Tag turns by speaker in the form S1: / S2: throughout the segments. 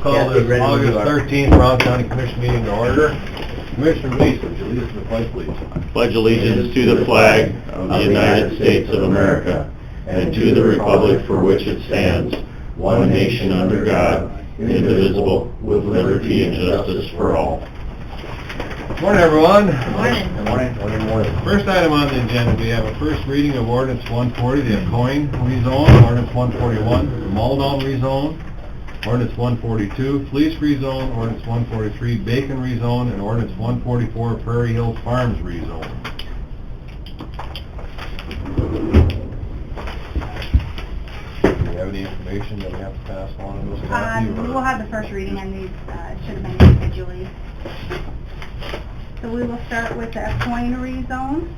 S1: call this August 13th Brown County Commission meeting to order. Commissioner Reese, would you lead us in the pledge, please?
S2: Pledge allegiance to the flag of the United States of America and to the republic for which it stands, one nation under God, indivisible, with liberty and justice for all.
S1: Morning, everyone.
S3: Morning.
S1: Morning. First item on the agenda, we have a first reading of Ordinance 140, the Coin rezone, Ordinance 141, the Muldown rezone, Ordinance 142, Fleece rezone, Ordinance 143, Bacon rezone, and Ordinance 144, Prairie Hills Farms rezone. Do we have any information that we have to pass along in this copy?
S3: We'll have the first reading on these, it should have been individually. So we will start with the Coin rezone.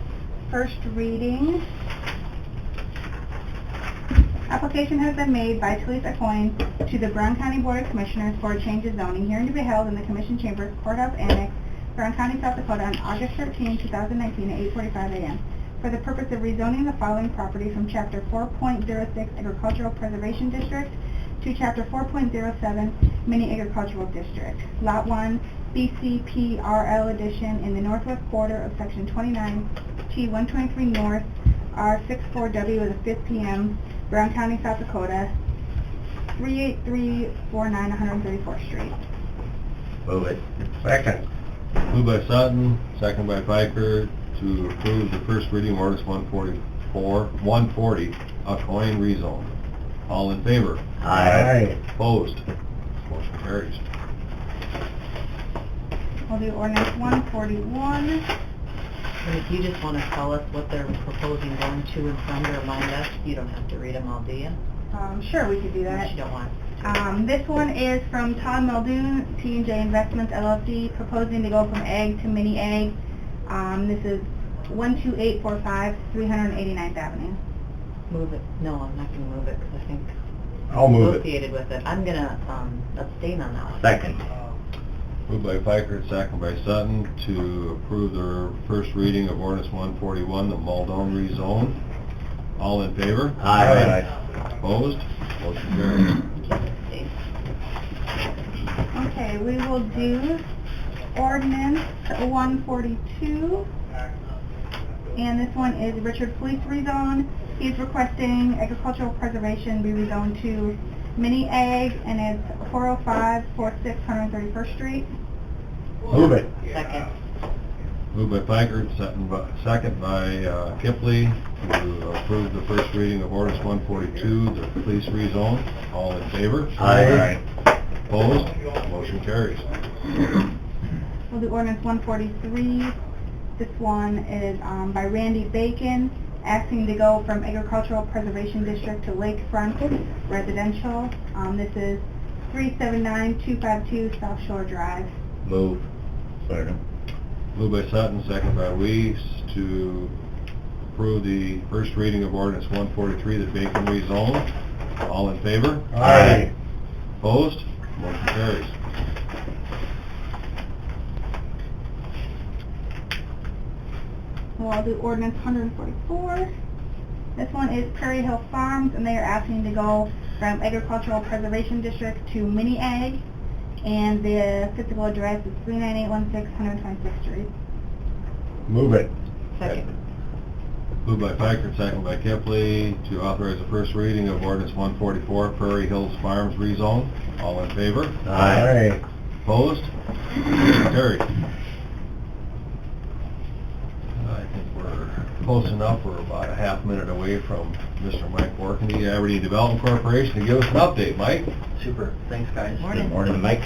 S3: First reading. Application has been made by Talisa Coin to the Brown County Board of Commissioners for a change of zoning, hearing to be held in the Commission Chambers, Courthouse Annex, Brown County, South Dakota on August 13, 2019 at 8:45 a.m. for the purpose of rezoning the following property from Chapter 4.06 Agricultural Preservation District to Chapter 4.07 Mini Agricultural District. Lot 1, BCPRL Edition in the northwest quarter of Section 29, T123 North, R64W of the 5th PM, Brown County, South Dakota, 38349 134th Street.
S2: Move it.
S1: Second. Moved by Sutton, second by Piker, to approve the first reading of Ordinance 140, a Coin rezone. All in favor?
S2: Aye.
S1: Opposed? Motion carries.
S3: We'll do Ordinance 141.
S4: And if you just want to tell us what they're proposing going to and from to remind us, you don't have to read them all, do you?
S3: Sure, we could do that.
S4: Unless you don't want to.
S3: This one is from Todd Muldoon, T&J Investments LLC, proposing to go from egg to mini egg. This is 12845 389th Avenue.
S4: Move it. No, I'm not going to move it because I think
S1: I'll move it.
S4: associated with it. I'm going to abstain on that one.
S2: Second.
S1: Moved by Piker, second by Sutton, to approve the first reading of Ordinance 141, the Muldown rezone. All in favor?
S2: Aye.
S1: Opposed? Motion carries.
S4: Abstain.
S3: Okay, we will do Ordinance 142. And this one is Richard Fleece rezone. He's requesting agricultural preservation be rezoned to mini egg, and it's 405 46 131st Street.
S1: Move it.
S4: Second.
S1: Moved by Piker, second by Kipley, to approve the first reading of Ordinance 142, the Fleece rezone. All in favor?
S2: Aye.
S1: Opposed? Motion carries.
S3: We'll do Ordinance 143. This one is by Randy Bacon, asking to go from Agricultural Preservation District to Lakefront Residential. This is 379252 South Shore Drive.
S2: Move. Second.
S1: Moved by Sutton, second by Weiss, to approve the first reading of Ordinance 143, the Bacon rezone. All in favor?
S2: Aye.
S1: Opposed? Motion carries.
S3: Well, I'll do Ordinance 144. This one is Prairie Hill Farms, and they are asking to go from Agricultural Preservation District to Mini Ag, and the physical address is 39816 126th Street.
S1: Move it.
S4: Second.
S1: Moved by Piker, second by Kipley, to authorize the first reading of Ordinance 144, Prairie Hills Farms rezone. All in favor?
S2: Aye.
S1: Opposed? Motion carried. I think we're close enough. We're about a half minute away from Mr. Mike Workney, Aberdeen Development Corporation, to give us an update. Mike?
S5: Super. Thanks, guys.
S4: Morning.
S2: Good morning, Mike.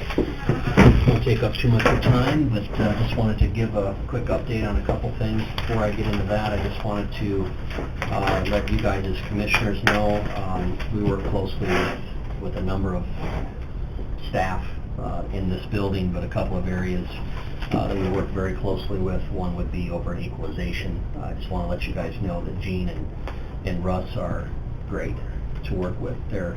S5: Won't take up too much of your time, but just wanted to give a quick update on a couple things. Before I get into that, I just wanted to let you guys as commissioners know we work closely with a number of staff in this building, but a couple of areas that we work very closely with. One would be over in equalization. I just want to let you guys know that Gene and Russ are great to work with. They're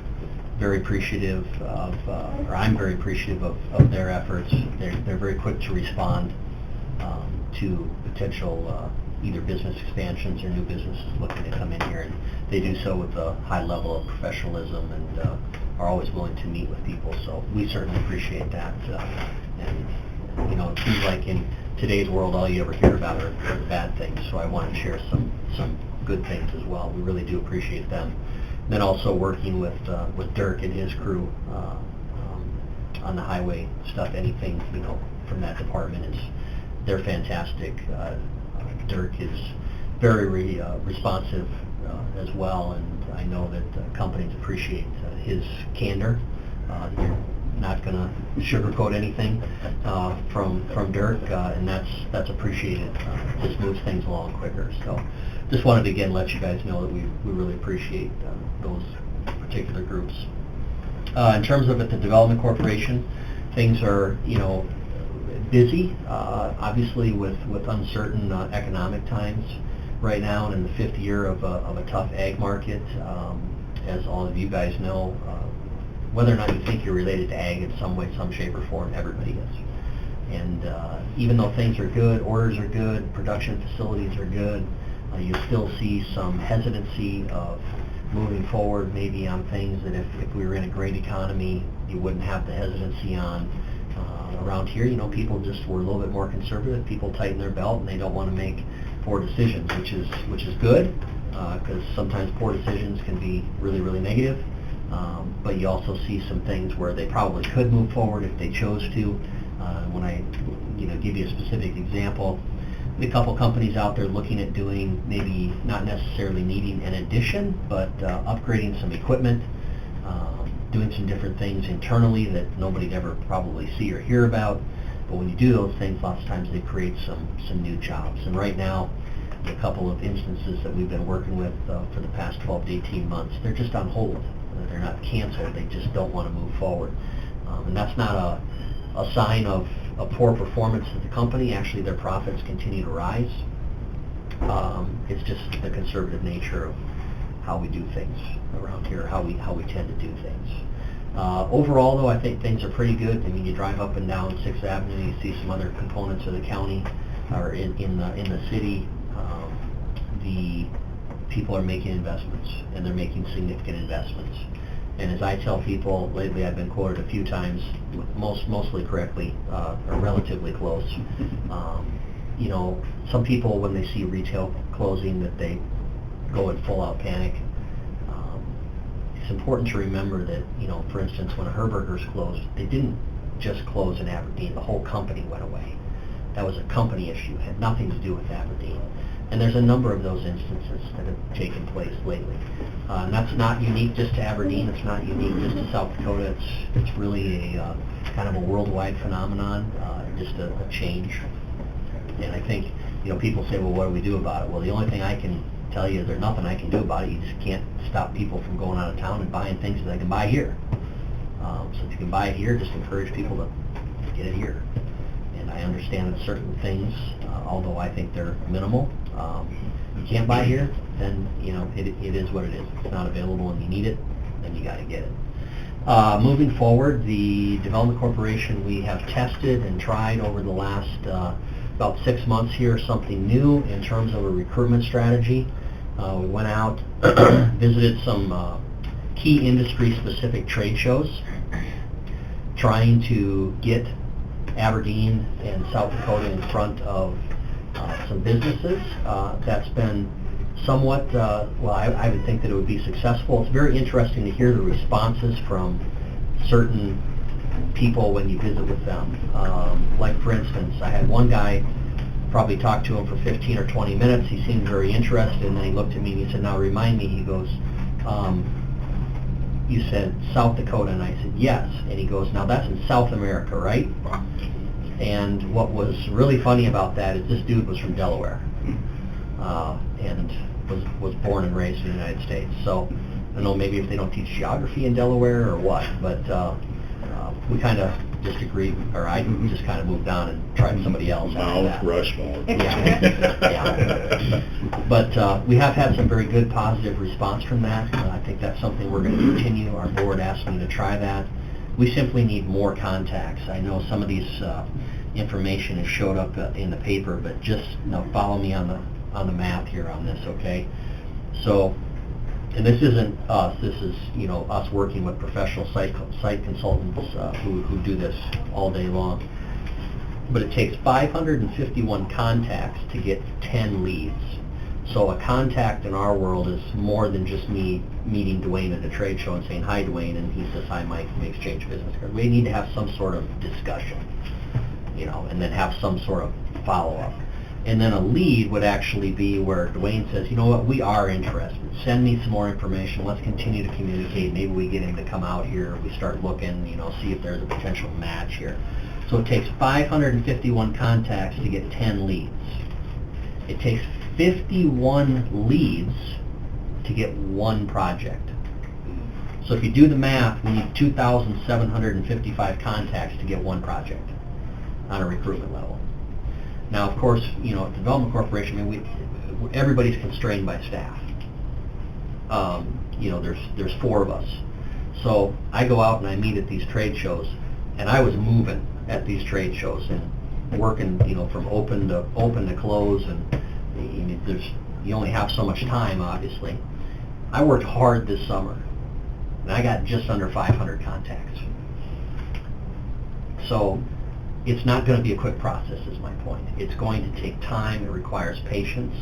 S5: very appreciative of, or I'm very appreciative of their efforts. They're very quick to respond to potential either business expansions or new businesses looking to come in here, and they do so with a high level of professionalism and are always willing to meet with people, so we certainly appreciate that. And you know, it seems like in today's world, all you ever hear about are the bad things, so I want to share some good things as well. We really do appreciate them. Then also working with Dirk and his crew on the highway stuff, anything, you know, from that department they're fantastic. Dirk is very responsive as well, and I know that companies appreciate his candor. You're not going to sugarcoat anything from Dirk, and that's appreciated. Just moves things along quicker. So just wanted to again let you guys know that we really appreciate those particular groups. In terms of at the Development Corporation, things are, you know, busy, obviously with uncertain economic times right now, and in the fifth year of a tough ag market. As all of you guys know, whether or not you think you're related to ag in some way, some shape or form, everybody is. And even though things are good, orders are good, production facilities are good, you still see some hesitancy of moving forward maybe on things that if we were in a great economy, you wouldn't have the hesitancy on. Around here, you know, people just were a little bit more conservative. People tighten their belt and they don't want to make poor decisions, which is good, because sometimes poor decisions can be really negative. But you also see some things where they probably could move forward if they chose to. When I, you know, give you a specific example, a couple companies out there looking at doing maybe not necessarily needing an addition, but upgrading some equipment. Doing some different things internally that nobody'd ever probably see or hear about. But when you do those things, lots of times they create some new jobs. And right now, a couple of instances that we've been working with for the past 12 to 18 months, they're just on hold. They're not canceled, they just don't want to move forward. And that's not a sign of a poor performance of the company. Actually, their profits continue to rise. It's just the conservative nature of how we do things around here, how we tend to do things. Overall, though, I think things are pretty good. I mean, you drive up and down 6th Avenue, you see some other components of the county, or in the city. The people are making investments, and they're making significant investments. And as I tell people, lately I've been quoted a few times, mostly correctly, or relatively close. You know, some people, when they see retail closing, that they go in full-out panic. It's important to remember that, you know, for instance, when a Herberger's closed, they didn't just close in Aberdeen, the whole company went away. That was a company issue, had nothing to do with Aberdeen. And there's a number of those instances that have taken place lately. And that's not unique just to Aberdeen, it's not unique just to South Dakota, it's really a kind of a worldwide phenomenon, just a change. And I think, you know, people say, well, what do we do about it? Well, the only thing I can tell you is there's nothing I can do about it. You just can't stop people from going out of town and buying things that they can buy here. So if you can buy it here, just encourage people to get it here. And I understand that certain things, although I think they're minimal, you can't buy here, then, you know, it is what it is. If it's not available and you need it, then you got to get it. Moving forward, the Development Corporation, we have tested and tried over the last about 6 months here something new in terms of a recruitment strategy. We went out, visited some key industry-specific trade shows, trying to get Aberdeen and South Dakota in front of some businesses. That's been somewhat, well, I would think that it would be successful. It's very interesting to hear the responses from certain people when you visit with them. Like, for instance, I had one guy, probably talked to him for 15 or 20 minutes. He seemed very interested, and then he looked at me and he said, now remind me, he goes, you said South Dakota, and I said, yes. And he goes, now that's in South America, right? And what was really funny about that is this dude was from Delaware, and was born and raised in the United States. So I don't know, maybe if they don't teach geography in Delaware or what, but we kind of just agreed, or I just kind of moved on and tried somebody else.
S2: Mount Rushmore.
S5: Yeah. But we have had some very good positive response from that. I think that's something we're going to continue. Our board asked me to try that. We simply need more contacts. I know some of these information has showed up in the paper, but just, you know, follow me on the map here on this, okay? So and this isn't us, this is, you know, us working with professional site consultants who do this all day long. But it takes 551 contacts to get 10 leads. So a contact in our world is more than just me meeting Dwayne at a trade show and saying, "Hi, Dwayne," and he says, "Hi, Mike," and we exchange business cards. We need to have some sort of discussion, you know, and then have some sort of follow-up. And then a lead would actually be where Dwayne says, "You know what, we are interested. Send me some more information. Let's continue to communicate. Maybe we get him to come out here. We start looking, you know, see if there's a potential match here." So it takes 551 contacts to get 10 leads. It takes 51 leads to get one project. So if you do the math, we need 2,755 contacts to get one project on a recruitment level. Now, of course, you know, at Development Corporation, I mean, everybody's constrained by staff. You know, there's 4 of us. So I go out and I meet at these trade shows, and I was moving at these trade shows and working, you know, from open to close, and you only have so much time, obviously. I worked hard this summer, and I got just under 500 contacts. So it's not going to be a quick process, is my point. It's going to take time. It requires patience.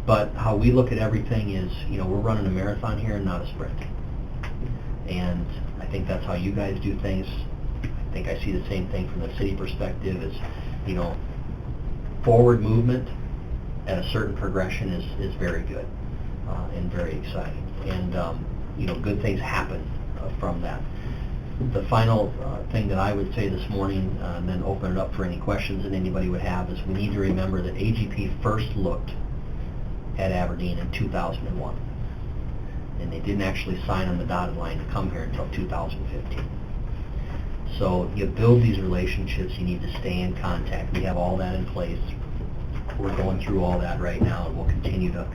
S5: But how we look at everything is, you know, we're running a marathon here and not a sprint. And I think that's how you guys do things. I think I see the same thing from the city perspective is, you know, forward movement at a certain progression is very good and very exciting. And, you know, good things happen from that. The final thing that I would say this morning, and then open it up for any questions that anybody would have, is we need to remember that AGP first looked at Aberdeen in 2001. And they didn't actually sign on the dotted line to come here until 2015. So you build these relationships, you need to stay in contact. We have all that in place. We're going through all that right now, and we'll continue to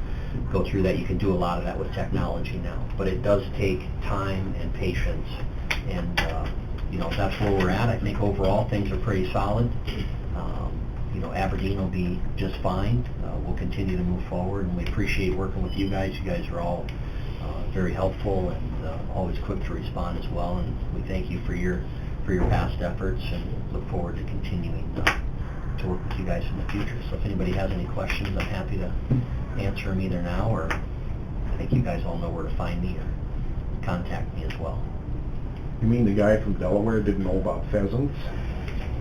S5: go through that. You can do a lot of that with technology now, but it does take time and patience. And you know, that's where we're at. I think overall things are pretty solid. You know, Aberdeen will be just fine. We'll continue to move forward, and we appreciate working with you guys. You guys are all very helpful and always quick to respond as well. And we thank you for your past efforts, and look forward to continuing to work with you guys in the future. So if anybody has any questions, I'm happy to answer them either now, or I think you guys all know where to find me or contact me as well.
S6: You mean the guy from Delaware didn't know about pheasants?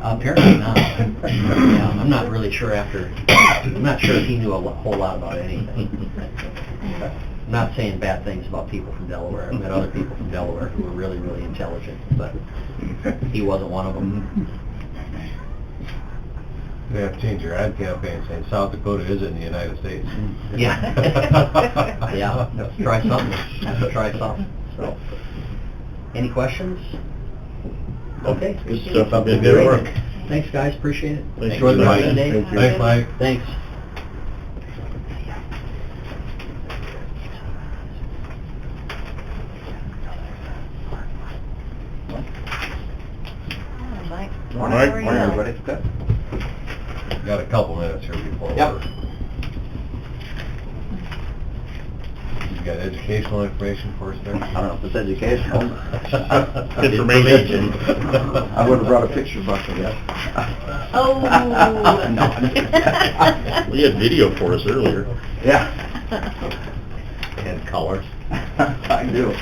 S5: Apparently not. Yeah, I'm not really sure I'm not sure if he knew a whole lot about anything. I'm not saying bad things about people from Delaware. I've met other people from Delaware who were really, really intelligent, but he wasn't one of them.
S1: They have to change your ad campaign saying South Dakota is in the United States.
S5: Yeah. Yeah, try something. Have to try something. So, any questions? Okay.
S2: Good stuff.
S1: Good
S2: Good
S1: work.
S5: Thanks, guys. Appreciate it.
S2: Thanks.
S5: Enjoy the rest of the
S1: Thank
S5: day.
S1: you. Thanks, Mike.
S5: Thanks.
S4: Mike.
S6: Morning,
S4: How are you?
S6: everybody. Good.
S1: Got a couple minutes here before
S5: Yep.
S1: we're... You got educational information for us there?
S6: I don't know if it's educational.
S2: Information.
S6: I would have brought a picture book, I guess.
S4: Oh.
S6: No.
S2: We had video for us earlier.
S6: Yeah.
S5: And colors.
S6: I do.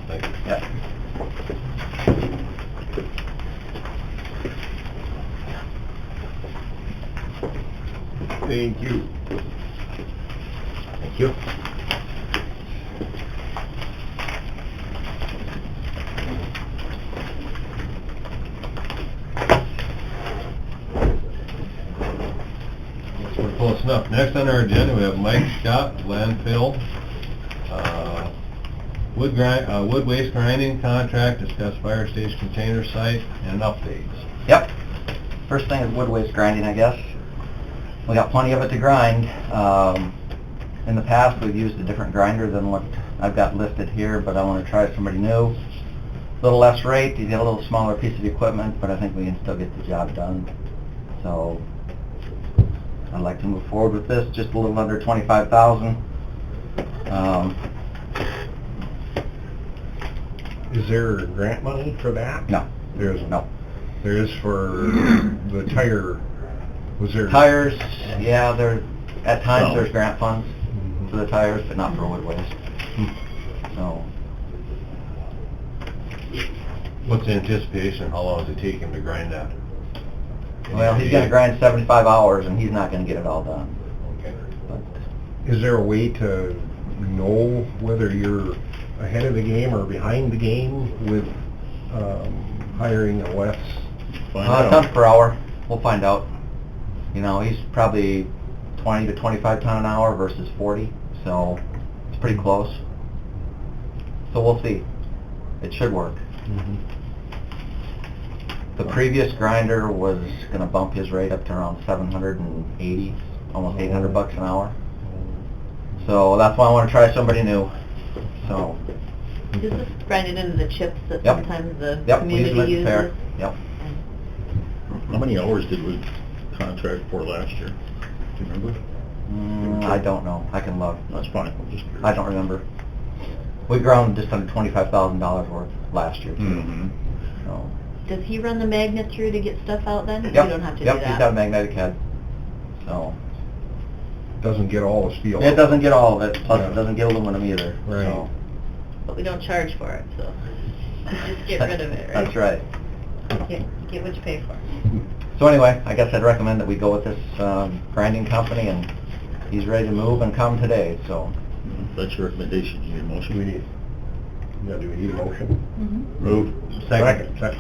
S1: Thank you.
S6: Yeah. Thank you.
S1: Thank you. We're close enough. Next on our agenda, we have Mike Scott, landfill. Wood waste grinding contract, discuss fire station container site, and updates.
S7: Yep. First thing is wood waste grinding, I guess. We got plenty of it to grind. In the past, we've used a different grinder than what I've got listed here, but I want to try somebody new. A little less rate, you get a little smaller piece of equipment, but I think we can still get the job done. So I'd like to move forward with this, just a little under 25,000.
S6: Is there grant money for that?
S7: No.
S6: There isn't.
S7: No.
S6: There is for the tire, was there?
S7: Tires, yeah, at times
S2: No.
S7: there's grant funds
S6: Mhm.
S7: for the tires, but not for wood waste. So,
S1: What's the anticipation? How long does it take him to grind that?
S7: well, he's gonna grind 75 hours and he's not gonna get it all done.
S1: Okay.
S7: But
S6: Is there a way to know whether you're ahead of the game or behind the game with hiring a less?
S2: Find out.
S7: tons per hour, we'll find out. You know, he's probably 20 to 25 ton an hour versus 40, so it's pretty close. So we'll see. It should work. The previous grinder was gonna bump his rate up to around 780, almost 800 bucks an hour. So that's why I wanna try somebody new, so.
S4: Is this grinded into the chips that
S7: Yep.
S4: sometimes the
S7: Yep, we use
S4: community
S7: them at the
S4: uses?
S7: fair. Yep.
S2: How many hours did we contract for last year? Do you remember?
S7: I don't know, I can look.
S2: That's fine, I'm just curious.
S7: I don't remember. We ground just under $25,000 worth last year, too.
S2: Mm-hmm.
S7: So.
S4: Does he run the magnet through to get stuff out then?
S7: Yep.
S4: You don't have to do
S7: Yep,
S4: that?
S7: he's got a magnetic head. So,
S6: Doesn't get all the steel.
S7: it doesn't get all of it, plus
S6: Yeah.
S7: it doesn't get aluminum either.
S6: Right.
S7: So.
S4: But we don't charge for it, so just get rid of it, right?
S7: That's right.
S4: Get what you pay for.
S7: So anyway, I guess I'd recommend that we go with this grinding company, and he's ready to move and come today, so.
S2: If that's your recommendation, you need a
S6: Do we
S2: motion?
S6: need, yeah, do we need a motion?
S4: Mm-hmm.
S2: Move.
S1: Second.
S6: Second.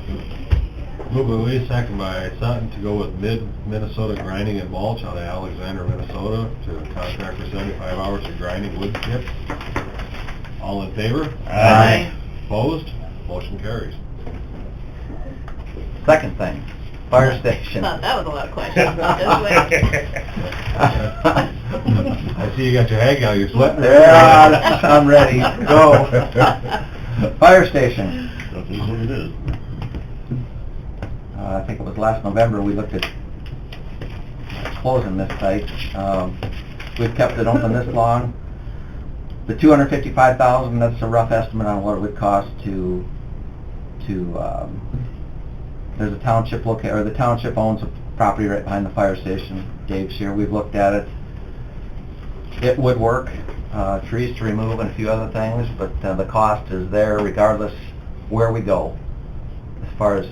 S1: Move by Lee, second by Sutton to go with Mid-Minnesota Grinding and Mulch out of Alexander, Minnesota, to contract for 75 hours of grinding wood chips. All in favor?
S2: Aye.
S1: Opposed? Motion carries.
S7: Second thing, fire station.
S4: Thought that was a lot of questions.
S1: I see you got your hag out, you're sweating.
S7: Yeah, I'm ready, go. Fire station.
S2: That is what it is.
S7: I think it was last November, we looked at closing this site. We've kept it open this long. The $255,000, that's a rough estimate on what it would cost to there's a township or the township owns a property right behind the fire station. Dave's here, we've looked at it. It would work, trees to remove and a few other things, but the cost is there regardless where we go, as far as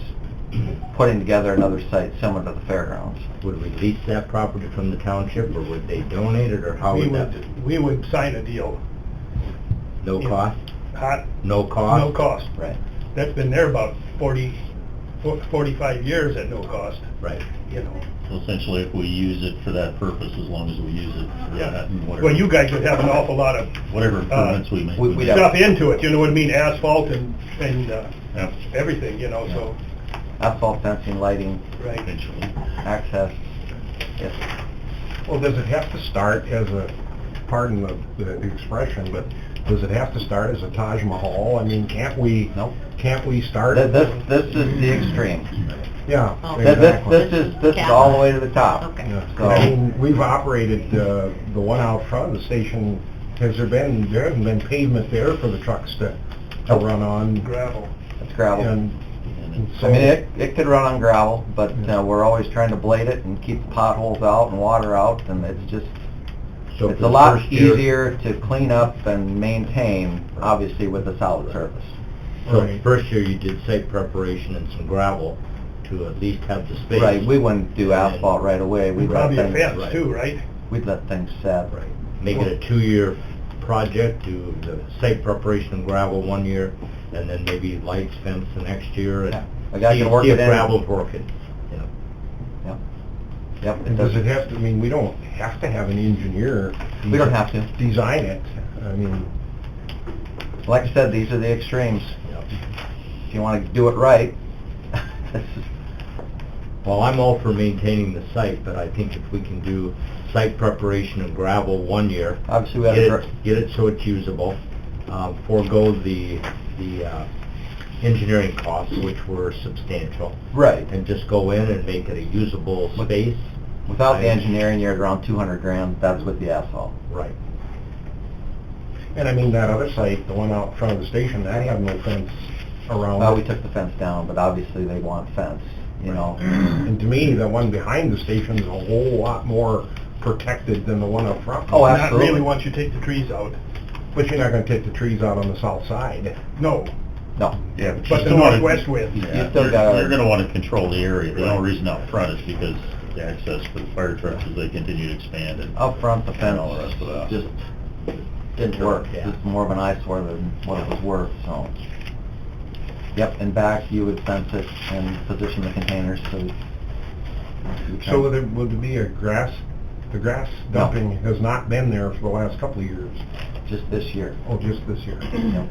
S7: putting together another site similar to the fairgrounds.
S8: Would we lease that property from the township, or would they donate it, or how
S9: We
S8: would that?
S9: we would sign a deal.
S8: No
S9: Yeah.
S8: cost?
S9: Hot,
S8: No cost?
S9: no cost.
S7: Right.
S9: That's been there about 45 years at no cost,
S8: Right.
S9: you know.
S2: So essentially, if we use it for that purpose, as long as we use it for
S9: Yeah.
S2: that, and whatever.
S9: Well, you guys would have an awful lot of
S2: Whatever improvements we make.
S7: we-
S2: would
S7: we'd
S2: be-
S7: have-
S9: stuff into it, you know what I mean, asphalt and
S2: Yeah,
S9: everything, you know, so,
S7: Asphalt fencing, lighting,
S9: right.
S2: eventually.
S7: access. Yes.
S6: Well, does it have to start as a, pardon the expression, but does it have to start as a Taj Mahal? I mean, can't we
S7: Nope.
S6: start?
S7: This is the extreme.
S6: Yeah,
S4: Oh.
S6: exactly.
S7: This is all the way to the top.
S4: Okay.
S6: Yeah.
S7: So-
S6: I mean, we've operated, the one out front of the station, there hasn't been pavement there for the trucks to
S7: Nope.
S6: run on.
S9: Gravel.
S7: It's gravel.
S6: And so,
S7: I mean, it could run on gravel, but we're always trying to blade it and keep the potholes out and water out, and it's just,
S8: So
S7: it's
S8: for
S7: a
S8: the
S7: lot
S8: first year-
S7: easier to clean up and maintain, obviously, with a solid surface.
S8: So
S6: Right.
S8: first year you did site preparation and some gravel to at least have the space.
S7: Right, we wouldn't do asphalt right away. We'd let
S9: Probably a
S7: things,
S9: fence
S8: right.
S9: too, right?
S7: we'd let things set.
S8: Right. Make it a 2-year project, do the site preparation and gravel 1 year, and then maybe lights, fence the next year, and
S7: Yeah. A guy
S8: see
S7: can work
S8: see
S7: it
S8: if
S7: in.
S8: gravel's working, you know.
S7: Yep, it
S6: and does
S7: does.
S6: it have to, I mean, we don't have to have an engineer.
S7: We don't have to.
S6: Design it, I mean,
S7: Like I said, these are the extremes.
S8: Yep.
S7: If you want to do it right, this is,
S8: Well, I'm all for maintaining the site, but I think if we can do site preparation and gravel 1 year,
S7: obviously we have
S8: get it so it's usable, forego the engineering costs, which were substantial,
S7: right.
S8: and just go in and make it a usable space.
S7: Without the engineering, you're at around 200 grand, that's with the asphalt.
S8: Right.
S6: And I mean, that other site, the one out front of the station, that had no fence around
S7: Well, we
S6: it.
S7: took the fence down, but obviously they want fence, you know.
S6: And to me, the one behind the station is a whole lot more protected than the one up front.
S7: Oh,
S9: Not
S7: absolutely.
S9: really once you take the trees out.
S6: But you're not gonna take the trees out on the south side.
S9: No,
S7: No.
S2: Yeah,
S9: but the northwest wind.
S7: You
S2: Yeah,
S7: still
S2: you're,
S7: gotta-
S2: you're gonna wanna control the area. The only reason out front is because the access for the fire trucks as they continue to expand and
S7: Up front, the
S2: and all the rest
S7: fence
S2: of that.
S7: just didn't work. It's more of an eyesore than what it was worth, so. Yep, and back, you would fence it and position the containers so.
S6: So would it be the grass dumping has not been there for the last couple of years?
S7: Just this year.
S6: Oh, just this year?
S7: Yep.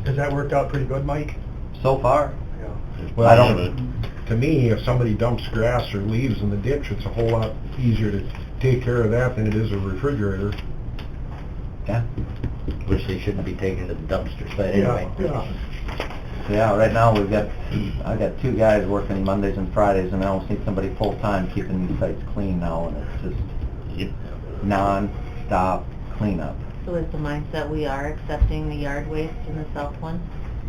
S9: Has that worked out pretty good, Mike?
S7: So far,
S9: Yeah.
S6: Well,
S7: I don't-
S6: To me, if somebody dumps grass or leaves in the ditch, it's a whole lot easier to take care of that than it is a refrigerator.
S7: yeah.
S8: Which they shouldn't be taken to the dumpster site
S6: Yeah,
S8: anyway.
S6: yeah.
S7: Yeah, right now I got 2 guys working Mondays and Fridays, and I almost need somebody full-time keeping these sites clean now, and it's just
S2: Yep.
S7: non-stop cleanup.
S4: So is the mindset we are accepting the yard waste in the south one?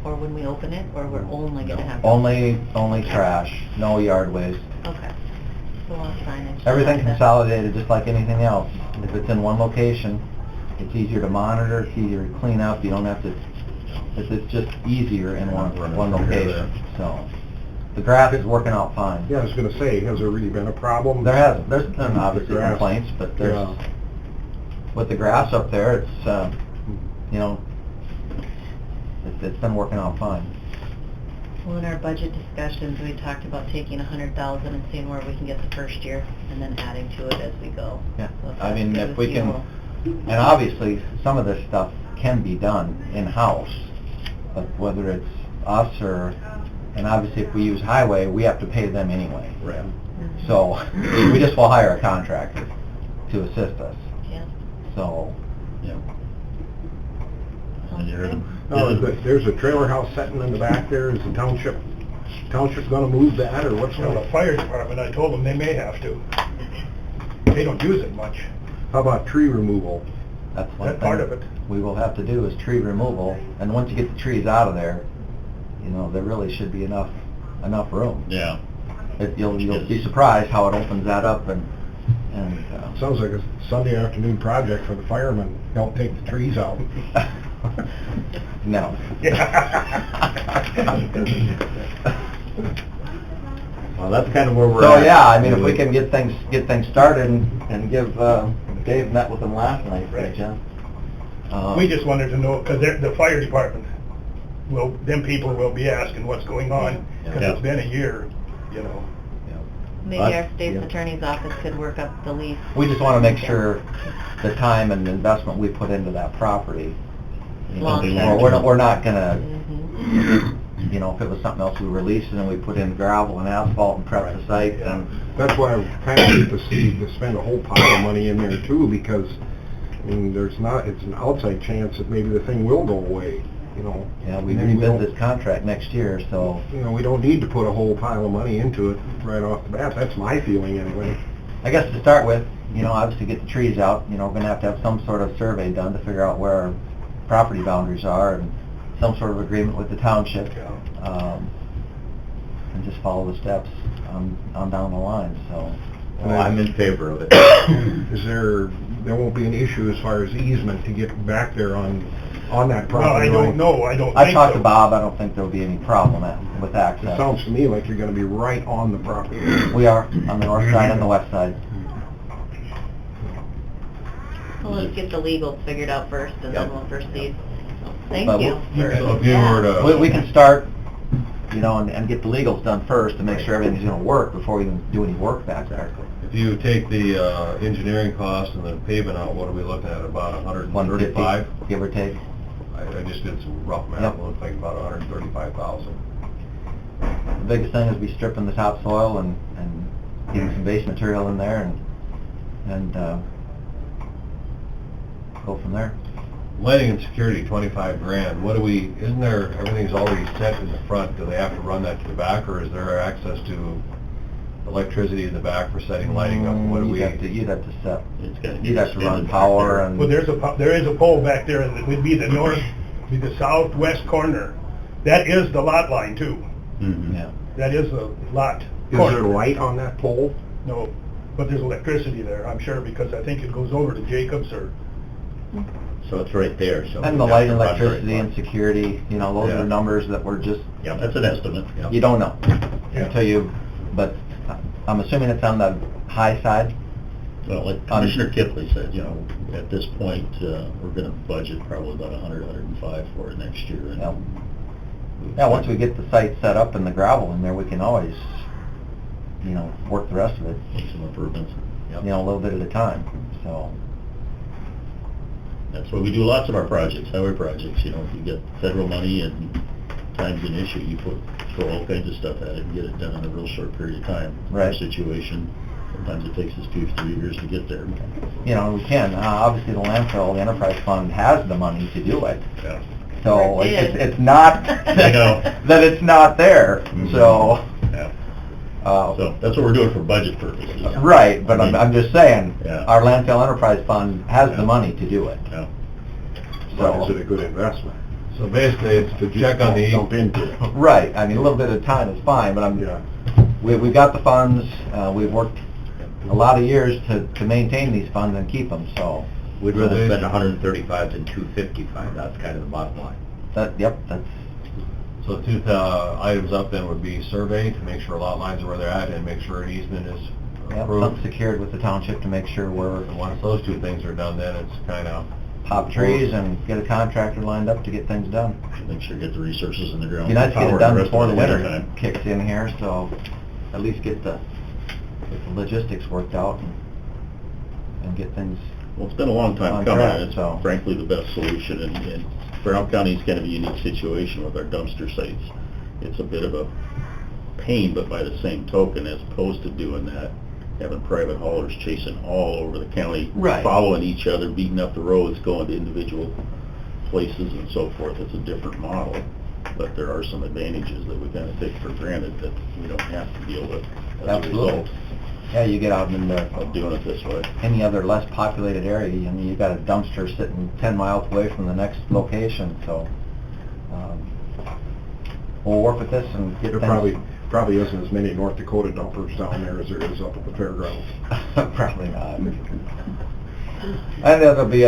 S4: Or when we open it, or we're only gonna have?
S7: Only trash, no yard waste.
S4: Okay. So on signage.
S7: Everything consolidated just like anything else. If it's in one location, it's easier to monitor, it's easier to clean up, you don't have to, it's just easier in one location, so. The grass is working out fine.
S6: Yeah, I was gonna say, has there really been a problem?
S7: There's been obviously
S6: The grass.
S7: complaints, but there's,
S6: Yeah.
S7: with the grass up there, it's, you know, it's been working out fine.
S4: Well, in our budget discussions, we talked about taking 100,000 and seeing where we can get the first year, and then adding to it as we go.
S7: Yeah,
S4: So
S7: I mean,
S4: that's
S7: if
S4: good
S7: we
S4: with
S7: can,
S4: you.
S7: and obviously, some of this stuff can be done in-house, but whether it's us or, and obviously if we use highway, we have to pay them anyway.
S2: Right.
S7: So, we just will hire a contractor to assist us,
S4: Yeah.
S7: so.
S2: Yeah.
S4: Sounds
S2: And you heard
S4: good.
S2: them.
S6: No, there's a trailer house sitting in the back there, is the township gonna move that, or what's
S9: Well,
S6: going
S9: the fire department, I told them they may have to. They don't use it much.
S6: How about tree removal?
S7: That's one
S9: That
S7: thing
S9: part of it.
S7: we will have to do is tree removal, and once you get the trees out of there, you know, there really should be enough room.
S2: Yeah.
S7: You'll be surprised how it opens that up and,
S6: Sounds like a Sunday afternoon project for the firemen, help take the trees out.
S7: no.
S8: Well, that's kind of where we're
S7: So,
S8: at.
S7: yeah, I mean, if we can get things started and give, Dave met with them last night, right, John?
S9: We just wanted to know, because the fire department, them people will be asking what's going on, because
S2: Yeah.
S9: it's been a year, you know.
S4: Maybe our state's attorney's office could work up the lease.
S7: We just want to make sure the time and investment we put into that property, you know,
S4: Long
S2: term.
S7: we're not gonna,
S4: Mhm.
S7: you know, if it was something else we released and then we put in gravel and asphalt and prep the site, then,
S6: That's why I kind of hate to spend a whole pile of money in there too, because, I mean, it's an outside chance that maybe the thing will go away, you know.
S7: yeah, we
S6: And then
S7: rebid
S6: don't-
S7: this contract next year, so,
S6: You know, we don't need to put a whole pile of money into it right off the bat, that's my feeling anyway.
S7: I guess to start with, you know, obviously get the trees out, you know, we're gonna have to have some sort of survey done to figure out where our property boundaries are, and some sort of agreement with the township, and just follow the steps on down the line, so.
S8: Well, I'm in favor of it.
S6: There won't be an issue as far as easement to get back there on that
S9: Well, I
S6: property
S9: don't
S6: line?
S9: know, I don't think
S7: I've talked to
S9: so.
S7: Bob, I don't think there'll be any problem with
S6: It
S7: access.
S6: sounds to me like you're gonna be right on the property.
S7: We are, on the north side and the west side.
S4: Well, let's get the legals figured out first, and then
S7: Yep.
S4: we'll proceed. So, Thank
S7: But
S4: you.
S1: So if you were to...
S7: We can start, you know, and get the legals done first to make sure everything's gonna work before we even do any work back there.
S1: If you take the engineering cost and the pavement out, what are we looking at, about 135?
S7: 150, give or take.
S1: I just did some rough math,
S7: Yep.
S1: it looks like about 135,000.
S7: The biggest thing is be stripping the topsoil and getting some base material in there and go from there.
S1: Lighting and security, 25 grand. What do we, isn't there, everything's already set in the front, do they have to run that to the back, or is there access to electricity in the back for setting lighting up, what do we?
S7: You'd have to set,
S2: It's gotta get
S7: you'd have to run
S2: extended
S7: power
S2: back
S7: and...
S9: Well, there is a pole back there, and it would be the north, be the southwest corner. That is the lot line too.
S2: Mhm.
S7: Yeah.
S9: That is the lot
S6: Is
S9: corner.
S6: there light on that pole?
S9: No, but there's electricity there, I'm sure, because I think it goes over to Jacobs or...
S8: So it's right there, so.
S7: And the
S8: we
S7: light,
S8: have to run very
S7: electricity,
S8: far.
S7: and security, you know, those
S8: Yeah.
S7: are numbers that were just,
S8: Yeah,
S2: That's an estimate.
S8: Yeah.
S7: you don't know
S9: Yeah.
S7: until you, but I'm assuming it's on the high side?
S2: Well, like Commissioner Kipley said, you know, at this point, we're gonna budget probably about 105 for it next year. and
S7: Yeah. Yeah, once we get the site set up and the gravel in there, we can always, you know, work the rest of it,
S2: Make some improvements.
S7: you know, a little bit at a time, so.
S2: That's why we do lots of our projects, highway projects, you know, if you get federal money and time's an issue, you throw all kinds of stuff at it and get it done in a real short period of time.
S7: Right.
S2: Our situation, sometimes it takes us 2-3 years to get there.
S7: You know, we can, obviously the landfill, the enterprise fund has the money to do it,
S2: Yeah.
S7: so
S4: Or it
S7: it's,
S4: did.
S7: it's not,
S2: I know.
S7: that it's not there,
S2: Mhm.
S7: so.
S2: Yeah.
S7: uh,
S2: So that's what we're doing for budget purposes.
S7: Right, but I'm just saying,
S2: Yeah.
S7: our landfill enterprise fund has
S2: Yeah.
S7: the money to do it,
S2: Yeah.
S6: But is
S7: so.
S6: it a good investment?
S1: So basically, it's to check on the,
S6: Jump into it.
S7: Right, I mean, a little bit of time is fine, but
S6: Yeah.
S7: we've got the funds, we've worked a lot of years to maintain these funds and keep them, so.
S8: We'd rather spend 135 than 255, that's kind of the bottom line.
S7: Yep, that's,
S1: so two items up then would be survey to make sure lot lines are where they're at and make sure an easement is
S7: yep,
S1: approved.
S7: something secured with the township to make sure we're
S1: And once those two things are done, then it's kind of,
S7: pop trees and get a contractor lined up to get things done.
S2: Make sure you get the resources in the ground.
S7: Be nice to get
S2: Power
S7: it done
S2: the rest
S7: before
S2: of
S7: the
S2: it ahead of
S7: winter
S2: time.
S7: kicks in here, so at least get the logistics worked out and get things.
S2: Well, it's been a long time
S7: On
S2: coming,
S7: track,
S2: and it's
S7: so.
S2: frankly the best solution, and Brown County's kind of a unique situation with our dumpster sites. It's a bit of a pain, but by the same token, as opposed to doing that, having private haulers chasing all over the county,
S7: Right.
S2: following each other, beating up the roads, going to individual places and so forth, it's a different model. But there are some advantages that we kind of take for granted that we don't have to deal with as a
S7: Absolutely.
S2: result
S7: Yeah, you get out in
S2: of doing it this way.
S7: any other less populated area, I mean, you got a dumpster sitting 10 miles away from the next location, so, we'll work with this and get
S6: There
S7: things.
S6: probably isn't as many North Dakota dumpers down there as there is up at the fairgrounds.
S7: Probably not. And it'll be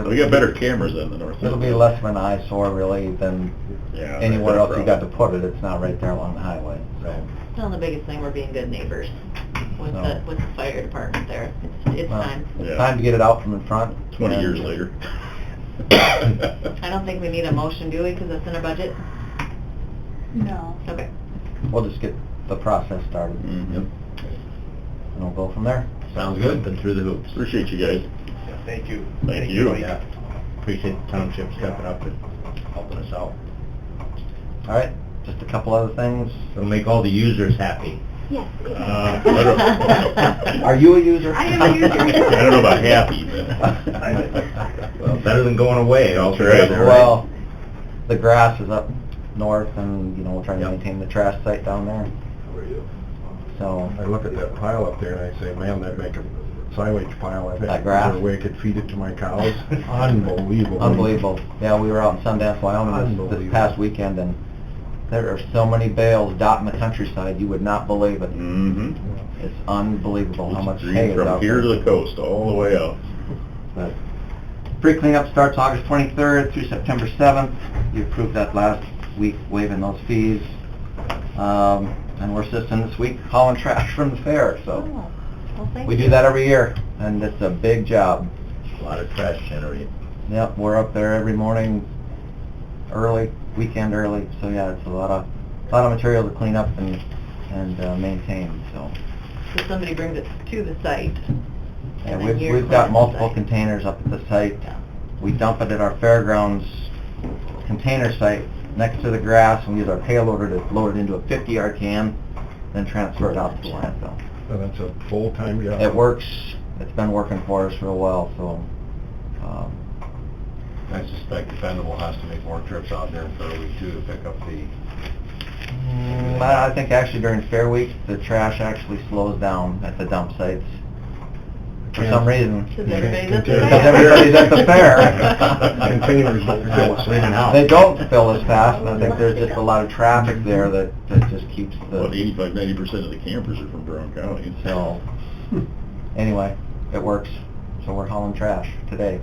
S2: We got better cameras than the north.
S7: it'll be less of an eyesore really than
S2: Yeah,
S7: anywhere
S2: that's
S7: else
S2: a
S7: you got to put it, it's not right there along the highway, so.
S4: Well, the biggest thing, we're being good neighbors with
S7: No.
S4: the fire department there. It's
S7: Well,
S4: time.
S7: It's
S2: Yeah.
S7: time to get it out from in front.
S2: 20
S7: and-
S2: years later.
S4: I don't think we need a motion, do we, because it's in our budget?
S3: No.
S4: Okay.
S7: We'll just get the process started,
S2: Mhm.
S7: and we'll go from there.
S1: sounds good.
S8: Been through the hoops.
S2: Appreciate you guys.
S9: Thank you.
S2: Thank you.
S9: Mike.
S8: Yeah. Appreciate the township stepping up and helping us out.
S7: All right, just a couple other things.
S8: It'll make all the users happy.
S3: Yes.
S2: I don't-
S7: Are you a user?
S3: I am a user.
S2: I don't know about happy, but...
S8: Well, better than going away
S2: That's
S8: altogether,
S2: right.
S7: Well, the grass is up north and, you know, we're trying to
S8: Yep.
S7: maintain the trash site down there, so.
S6: I look at that pile up there and I say, man, that'd make a silage pile. I think
S7: That grass?
S6: Is there a way I could feed it to my cows? Unbelievable.
S7: Unbelievable. Yeah, we were out in Sundance, Wyoming this
S6: Unbelievable.
S7: past weekend, and there are so many bales dotting the countryside, you would not believe it.
S2: Mm-hmm.
S7: It's unbelievable how much
S2: Green
S7: hay is
S2: from
S7: out
S2: here
S7: there.
S2: to the coast, all the way out.
S7: But pre-cleanup starts August 23rd through September 7th. You approved that last week, waiving those fees. And we're assisting this week hauling trash from the fair, so.
S4: Oh, well, thank
S7: We
S4: you.
S7: do that every year, and it's a big job.
S8: A lot of trash generated.
S7: Yep, we're up there every morning, early, weekend early, so yeah, it's a lot of material to clean up and maintain, so.
S4: So somebody brings it to the site.
S7: Yeah,
S4: and then you're
S7: we've got
S4: cleaning the
S7: multiple
S4: site.
S7: containers up at the site.
S4: Yeah.
S7: We dump it at our fairgrounds container site next to the grass, and we use our payloader to load it into a 50-yard can, then transfer it out to the landfill.
S6: And that's a full-time job.
S7: It works, it's been working for us real well, so,
S1: I suspect Dependable has to make more trips out there in Fairweek too to pick up the
S7: I think actually during fair week, the trash actually slows down at the dump sites. For some reason.
S4: Because everybody's at the
S7: Because
S4: fair.
S7: everybody's at the fair.
S6: Containers don't fill us in and out.
S7: They don't fill as fast, and I think there's just a lot of traffic there that just keeps
S2: About
S7: the,
S2: 85-90% of the campers are from Brown County.
S7: so, anyway, it works. So we're hauling trash today.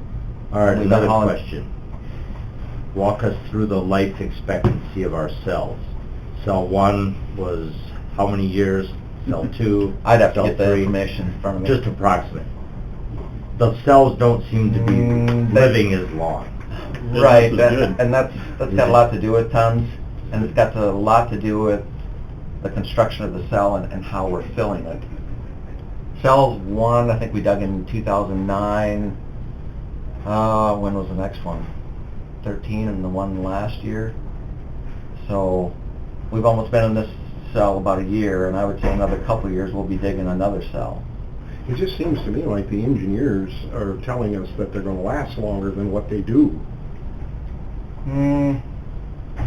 S8: All right,
S7: We've been
S8: another
S7: hauling-
S8: question. Walk us through the life expectancy of our cells. Cell 1 was how many years? Cell 2?
S7: I'd have to
S8: cell
S7: get the
S8: 3?
S7: information in front of me.
S8: Just approximate. The cells don't seem to be
S7: They-
S8: living as long.
S7: Right,
S2: This is good.
S7: and that's got a lot to do with tons, and it's got a lot to do with the construction of the cell and how we're filling it. Cell 1, I think we dug in 2009. When was the next one? 13, and the one last year. So we've almost been in this cell about a year, and I would say another couple of years we'll be digging another cell.
S6: It just seems to me like the engineers are telling us that they're gonna last longer than what they do. I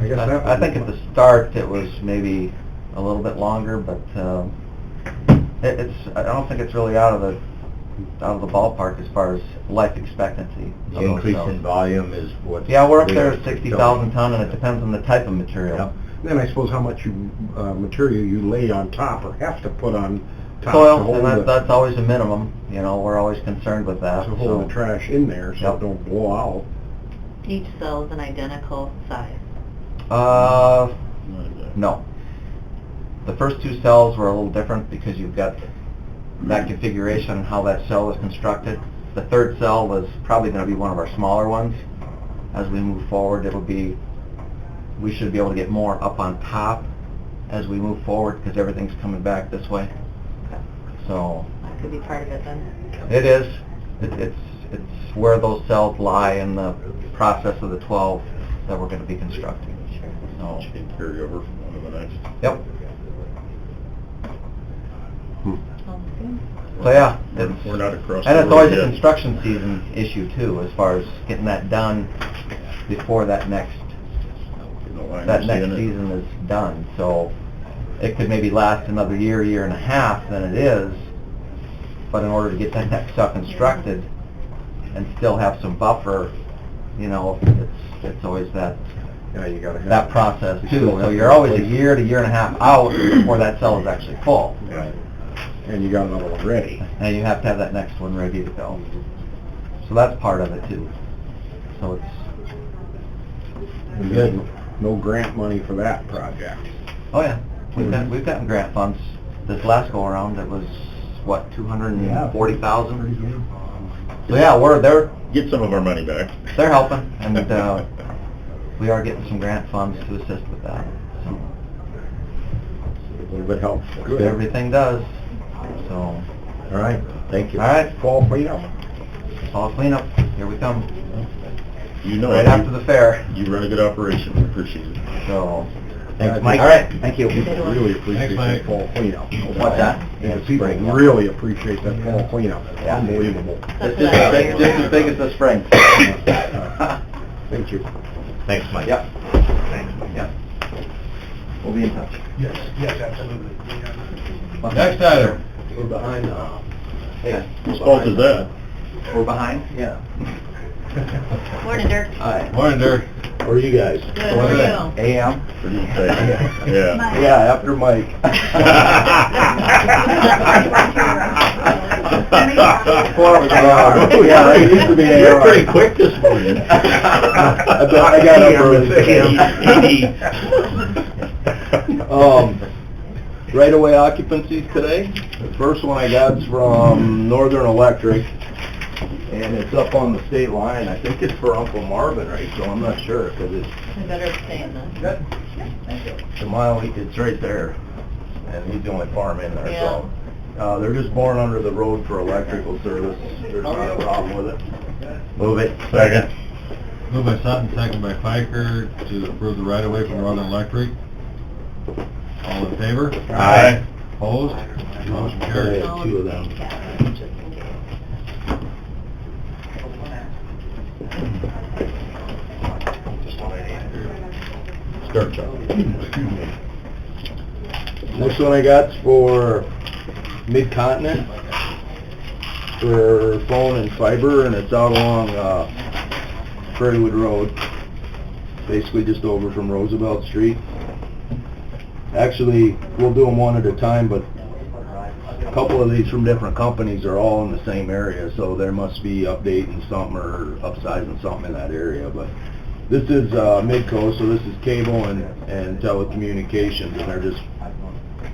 S6: guess that
S7: I think at the start it was maybe a little bit longer, but I don't think it's really out of the ballpark as far as life expectancy.
S8: The
S7: of those
S8: increase
S7: cells.
S8: in volume is what...
S7: Yeah, we're up there at 60,000 ton, and it depends on the type of material.
S8: Yep.
S6: Then I suppose how much material you lay on top or have to put on top to
S7: Soil,
S6: hold
S7: and
S6: the,
S7: that's always a minimum, you know, we're always concerned with that.
S6: to hold the
S7: so-
S6: trash in there so
S7: Yep.
S6: it don't blow out.
S4: Each cell is an identical size.
S7: No. The first two cells were a little different because you've got that configuration and how that cell was constructed. The third cell was probably going to be one of our smaller ones. As we move forward, we should be able to get more up on top as we move forward because everything's coming back this way. So
S4: That could be part of it then.
S7: it is. It's where those cells lie in the process of the 12 that we're going to be constructing.
S4: Sure.
S7: So,
S2: You can carry over from one to the next.
S7: yep.
S4: Sounds good.
S7: So yeah,
S2: We're not across the
S7: and it's
S2: road
S7: always a
S2: yet.
S7: construction season issue too, as far as getting that done before that next
S2: No, I understand it.
S7: season is done. So it could maybe last another year and a half than it is, but in order to get that next stuff constructed and still have some buffer, you know, it's always that
S6: Yeah, you gotta have...
S7: that process
S6: you
S7: too.
S6: still
S7: So
S6: have
S7: you're
S6: to
S7: always a
S6: replace-
S7: year to year and a half out before that cell is actually full.
S6: Right. And you got another one ready.
S7: And you have to have that next one ready to go. So that's part of it too. So it's,
S6: And there's no grant money for that project.
S7: oh yeah, we've gotten grant funds. This last go around, it was, what, 240,000? So yeah, they're
S2: Get some of our money back.
S7: helping, and we are getting some grant funds to assist with that. So
S6: A little bit helpful.
S7: everything does. So,
S8: All right, thank you.
S7: all right,
S6: Fall cleanup.
S7: fall cleanup, here we come.
S2: You know
S7: Right
S2: it.
S7: after the fair.
S2: You run a good operation, we appreciate it.
S7: So,
S8: Thanks, Mike.
S7: all right, thank you.
S6: Really appreciate
S1: Thanks,
S6: that fall cleanup.
S7: What's that?
S6: And the people really appreciate that fall cleanup.
S7: Yeah.
S6: Unbelievable.
S7: It's just as big as the spring.
S6: Thank you.
S8: Thanks, Mike.
S7: Yep. Yep. We'll be in touch.
S9: Yes, absolutely.
S1: Next item.
S6: We're behind,
S7: Hey,
S2: Whose fault is that?
S7: we're behind? Yeah.
S4: Morning, Dirk.
S7: Hi.
S1: Morning, Dirk.
S6: where are you guys?
S4: Good, how are you?
S7: AM?
S2: What do you say? Yeah.
S3: Mike.
S7: Yeah, after Mike. Yeah, it used to be AM.
S2: You're pretty quick this morning.
S7: I got up early.
S10: Right-of-way occupancies today. The first one I got's from Northern Electric, and it's up on the state line. I think it's for Uncle Marvin, right, so I'm not sure, because it's
S4: I better abstain then.
S10: Good. A mile, it's right there, and he's the only farm in there, so. They're just boring under the road for electrical service. There's not a problem with it.
S8: Move it.
S2: Second.
S1: Moved by Sutton, second by Piker to approve the right-of-way from Northern Electric. All in favor?
S2: Aye.
S1: Opposed? Motion carries.
S10: Yeah, two of them.
S4: Yeah, just in case.
S2: Start, Chuck.
S10: Next one I got's for Mid-Continent for phone and fiber, and it's out along Prairiewood Road, basically just over from Roosevelt Street. Actually, we'll do them one at a time, but a couple of these from different companies are all in the same area, so there must be updating something or upsizing something in that area. But this is Midco, so this is cable and telecommunications, and they're just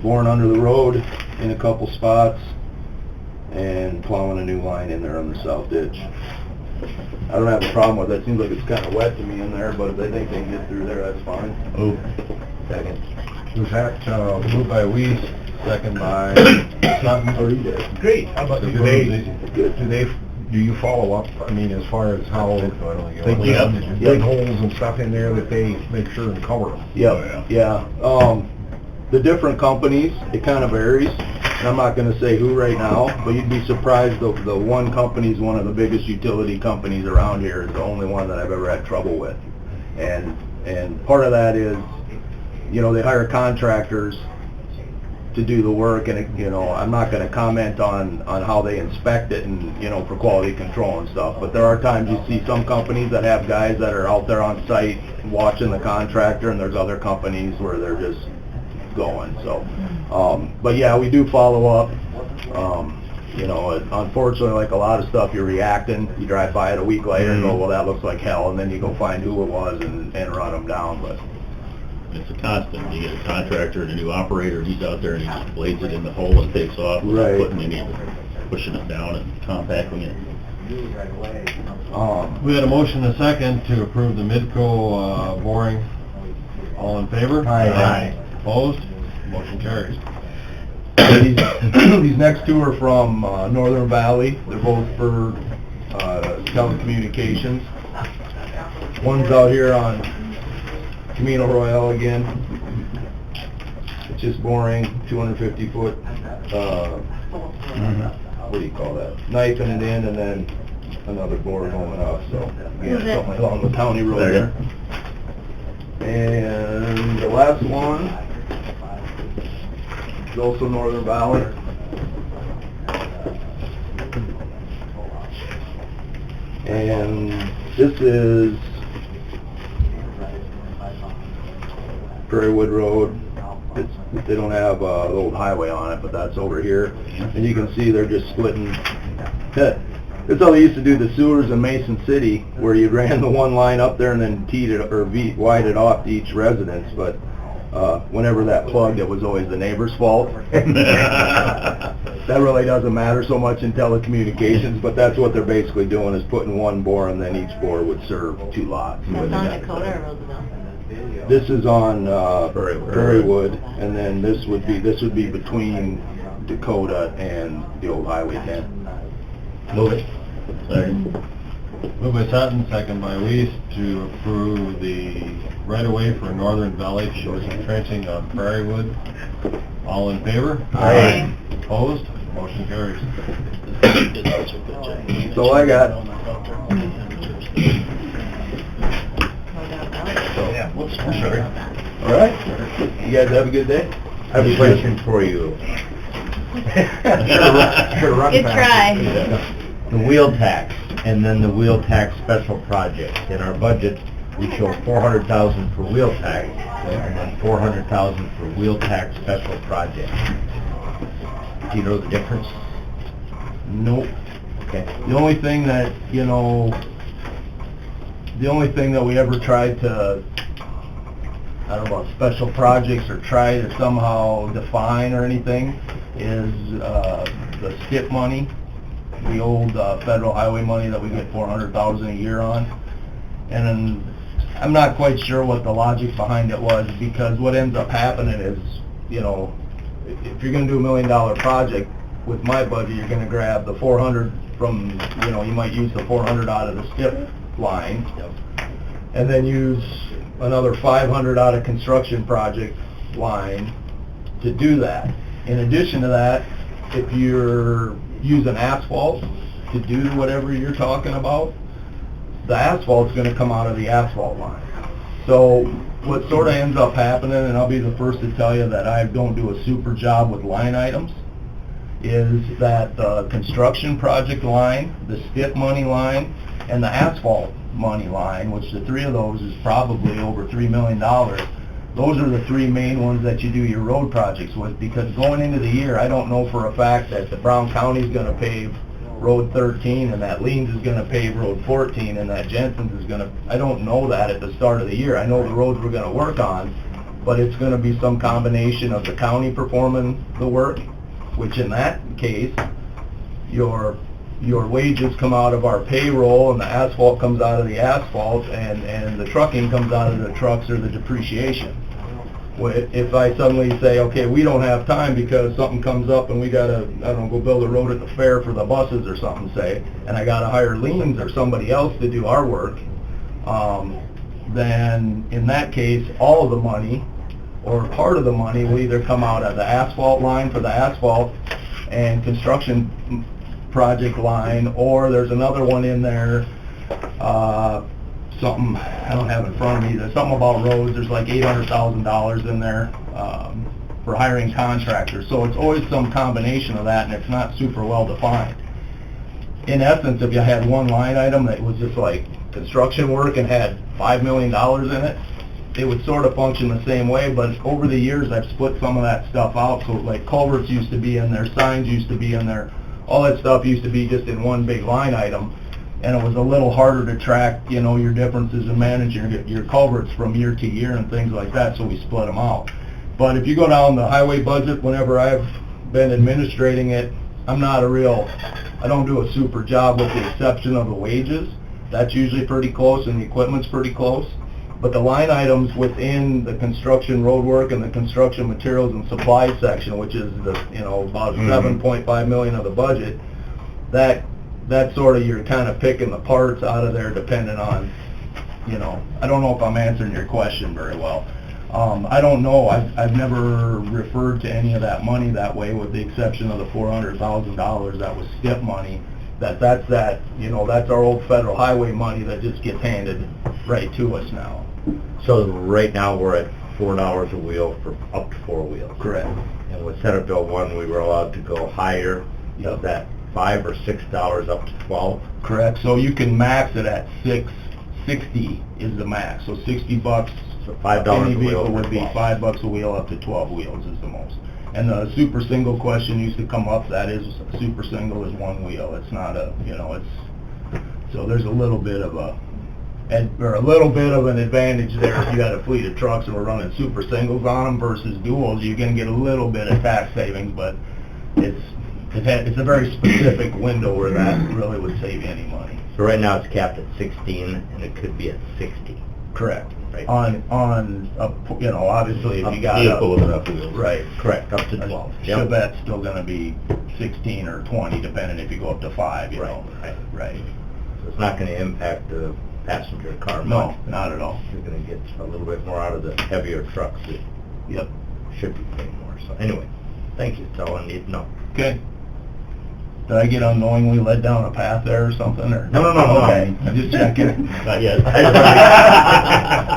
S10: boring under the road in a couple spots and plowing a new line in there on the south ditch. I don't have a problem with it. It seems like it's kind of wet to me in there, but if they think they can get through there, that's fine.
S8: Oh, second.
S6: Was that, moved by Weiss, second by Sutton?
S10: Oh, you did.
S9: Great, how about
S6: Do you follow up, I mean, as far as how they
S10: Yep.
S6: dig holes and stuff in there that they make sure and cover them?
S10: Yep, yeah. The different companies, it kind of varies, and I'm not gonna say who right now, but you'd be surprised the one company's one of the biggest utility companies around here, is the only one that I've ever had trouble with. And part of that is, you know, they hire contractors to do the work, and, you know, I'm not gonna comment on how they inspect it and, you know, for quality control and stuff, but there are times you see some companies that have guys that are out there on site watching the contractor, and there's other companies where they're just going, so. But yeah, we do follow up. You know, unfortunately, like a lot of stuff, you're reacting, you drive by it a week later and go, well, that looks like hell, and then you go find who it was and run them down, but.
S2: It's a constant. You get a contractor and a new operator, and he's out there and he just blades it in the hole and takes off.
S10: Right.
S2: Putting any of it, pushing it down and compacting it.
S1: We had a motion and a second to approve the Midco boring. All in favor?
S10: Aye.
S1: Opposed? Motion carries.
S10: These next two are from Northern Valley. They're both for telecommunications. One's out here on Camino Royale again. It's just boring, 250 foot, what do you call that? Knifing it in, and then another bore going up, so, yeah, something along the county road there. And the last one is also Northern Valley. And this is Prairiewood Road. They don't have the old highway on it, but that's over here. And you can see they're just splitting. That's how they used to do the sewers in Mason City, where you ran the one line up there and then teed it or widened it off to each residence. But whenever that plugged, it was always the neighbor's fault. That really doesn't matter so much in telecommunications, but that's what they're basically doing, is putting one bore, and then each bore would serve two lots.
S4: That's on Dakota or Roosevelt?
S10: This is on Prairiewood, and then this would be between Dakota and the old Highway 10.
S2: Move it. Second.
S1: Moved by Sutton, second by Weiss, to approve the right-of-way for Northern Valley for some trenching on Prairiewood. All in favor?
S10: Aye.
S1: Opposed? Motion carries.
S10: That's all I got.
S2: Yeah, whoops, I'm sorry.
S10: All right. You guys have a good day.
S8: I have a question for you.
S4: Good try.
S8: The wheel tax, and then the wheel tax special project. In our budget, we show 400,000 for wheel tax, and then 400,000 for wheel tax special project. Do you know the difference?
S10: Nope.
S8: Okay.
S10: The only thing that, you know, the only thing that we ever tried to, I don't know about special projects or try to somehow define or anything, is the STIP money, the old federal highway money that we get $400,000 a year on. And then I'm not quite sure what the logic behind it was, because what ends up happening is, you know, if you're going to do $1 million project, with my budget, you're going to grab the 400 from, you know, you might use the 400 out of the STIP line, and then use another 500 out of construction project line to do that. In addition to that, if you're using asphalt to do whatever you're talking about, the asphalt's going to come out of the asphalt line. So what sort of ends up happening, and I'll be the first to tell you that I don't do a super job with line items, is that the construction project line, the STIP money line, and the asphalt money line, which the three of those is probably over $3 million. Those are the three main ones that you do your road projects with, because going into the year, I don't know for a fact that the Brown County's gonna pave Road 13, and that Leans is gonna pave Road 14, and that Jensen's is gonna, I don't know that at the start of the year. I know the roads we're gonna work on, but it's gonna be some combination of the county performing the work, which in that case, your wages come out of our payroll, and the asphalt comes out of the asphalt, and the trucking comes out of the trucks or the depreciation. If I suddenly say, okay, we don't have time because something comes up and we gotta, I don't know, go build a road at the fair for the buses or something, say, and I gotta hire Leans or somebody else to do our work, then in that case, all of the money, or part of the money, will either come out of the asphalt line for the asphalt and construction project line, or there's another one in there, something I don't have in front of me, there's something about roads, there's like $800,000 in there for hiring contractors. So it's always some combination of that, and it's not super well defined. In essence, if you had one line item that was just like construction work and had $5 million in it, it would sort of function the same way, but over the years I've split some of that stuff out. So like culverts used to be in there, signs used to be in there, all that stuff used to be just in one big line item, and it was a little harder to track, you know, your differences in managing your culverts from year to year and things like that, so we split them out. But if you go down the highway budget, whenever I've been administrating it, I don't do a super job with the exception of the wages. That's usually pretty close, and the equipment's pretty close. But the line items within the construction road work and the construction materials and supplies section, which is the, you know, about $7.5 million of the budget, that's sort of, you're kind of picking the parts out of there depending on, you know, I don't know if I'm answering your question very well. I don't know, I've never referred to any of that money that way, with the exception of the $400,000 that was STIP money. That's you know, that's our old federal highway money that just gets handed right to us now.
S8: So right now, we're at $4 a wheel for up to 4 wheels.
S10: Correct.
S8: And with Senate Bill 1, we were allowed to go higher. Is that $5 or $6 up to 12?
S10: Correct. So you can max it at $60 is the max. So $60.
S8: So $5
S10: any
S8: a wheel
S10: vehicle would be $5 a wheel, up to 12 wheels is the most. And the super single question used to come up. That is, super single is 1 wheel. It's not a, you know, it's, so there's a little bit of an advantage there. If you got a fleet of trucks and we're running super singles on them versus duals, you're going to get a little bit of tax savings, but it's a very specific window where that really would save you any money.
S8: So right now it's capped at 16, and it could be at 60.
S10: Correct.
S8: Right.
S10: On you know, obviously if you got
S8: vehicle with enough wheels.
S10: Right.
S8: Correct. Up to 12.
S10: Chevette's still going to be 16 or 20, depending if you go up to 5. You know. Right.
S8: So it's not going to impact the passenger car
S10: No,
S8: much.
S10: not at all.
S8: You're going to get a little bit more out of the heavier trucks that should be paying more. So anyway, thank you. That's all I need to know.
S10: Okay. Did I get unknowingly led down a path there or something? Or?
S8: No.
S10: Okay, I'm just checking.
S8: Not yet.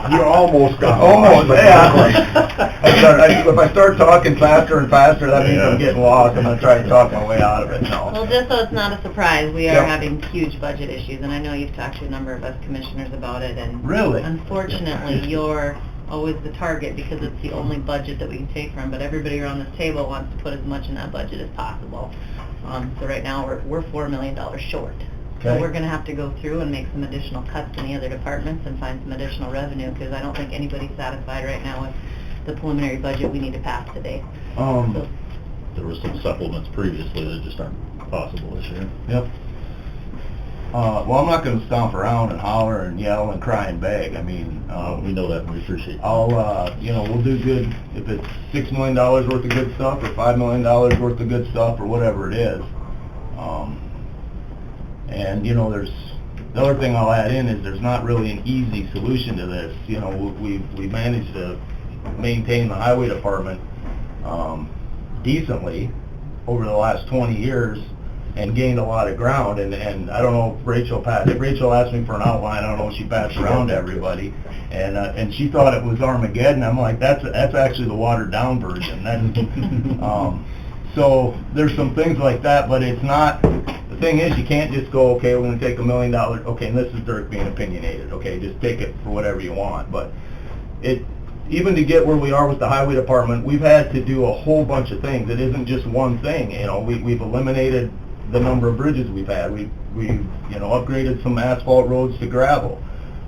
S6: You almost got
S10: Almost,
S6: lost.
S10: yeah. If I start talking faster and faster, that means I'm getting lost. I'm going to try to talk my way out of it. No.
S4: Well, just so it's not a surprise, we are
S10: Yep.
S4: having huge budget issues, and I know you've talked to a number of us commissioners about it, and
S10: Really?
S4: unfortunately, you're always the target because it's the only budget that we can take from, but everybody around this table wants to put as much in that budget as possible. So right now, we're $4 million short. So
S10: Okay.
S4: we're going to have to go through and make some additional cuts in the other departments and find some additional revenue, because I don't think anybody's satisfied right now with the preliminary budget we need to pass today. So,
S2: There were some supplements previously that just aren't possible this year.
S10: Yep. Well, I'm not going to stomp around and holler and yell and cry and beg. I mean,
S2: We know that, and we appreciate that.
S10: I'll, you know, we'll do good if it's $6 million worth of good stuff, or $5 million worth of good stuff, or whatever it is. And, you know, the other thing I'll add in is there's not really an easy solution to this. You know, we've managed to maintain the highway department decently over the last 20 years, and gained a lot of ground, and I don't know if Rachel asked me for an outline, I don't know if she passed around to everybody, and she thought it was Armageddon. I'm like, that's actually the watered down version. So there's some things like that, but it's not, the thing is, you can't just go, okay, we're gonna take $1 million, okay, and this is Dirk being opinionated, okay, just take it for whatever you want, but even to get where we are with the highway department, we've had to do a whole bunch of things. It isn't just one thing, we've eliminated the number of bridges we've had. We've upgraded some asphalt roads to gravel.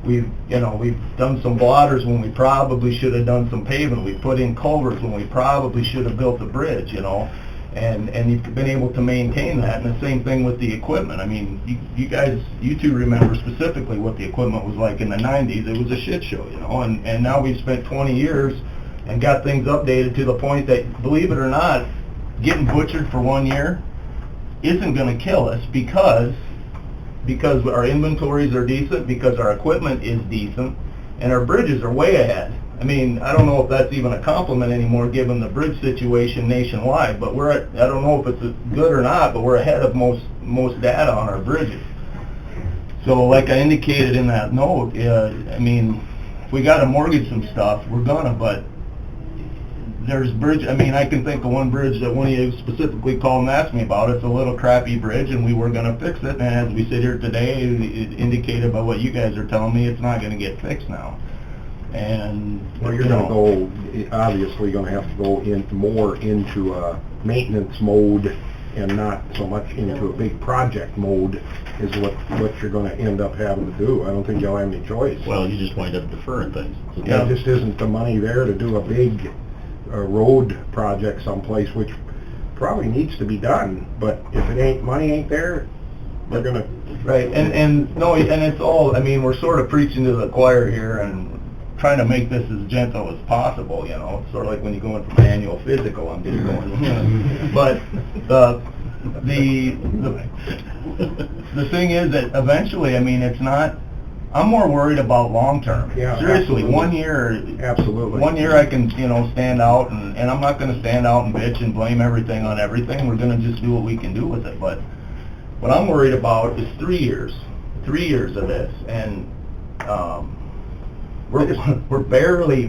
S10: We've done some blotters when we probably should have done some paving. We've put in culverts when we probably should have built a bridge, and you've been able to maintain that. And the same thing with the equipment. I mean, you two remember specifically what the equipment was like in the 90s. It was a shit show, and now we've spent 20 years and got things updated to the point that, believe it or not, getting butchered for 1 year isn't going to kill us because our inventories are decent, because our equipment is decent, and our bridges are way ahead. I mean, I don't know if that's even a compliment anymore given the bridge situation nationwide, but I don't know if it's good or not, but we're ahead of most data on our bridges. So like I indicated in that note, I mean, if we got to mortgage some stuff, we're gonna, but there's I can think of one bridge that one of you specifically called and asked me about. It's a little crappy bridge, and we were going to fix it, and as we sit here today, it indicated by what you guys are telling me, it's not going to get fixed now. And
S6: well, you're obviously going to have to go more into a maintenance mode and not so much into a big project mode is what you're going to end up having to do. I don't think you'll have any choice.
S2: Well, you just wind up deferring things.
S6: There just isn't the money there to do a big road project someplace, which probably needs to be done, but if money ain't there, they're gonna...
S10: Right, and it's all, I mean, we're sort of preaching to the choir here and trying to make this as gentle as possible, It's sort of like when you go in for an annual physical, I'm just going, but the thing is that eventually, I mean, it's not, I'm more worried about long term.
S6: Yeah,
S10: seriously,
S6: absolutely.
S10: 1 year.
S6: Absolutely.
S10: 1 year I can, stand out, and I'm not going to stand out and bitch and blame everything on everything. We're going to just do what we can do with it. But what I'm worried about is 3 years. 3 years of this, and we're just barely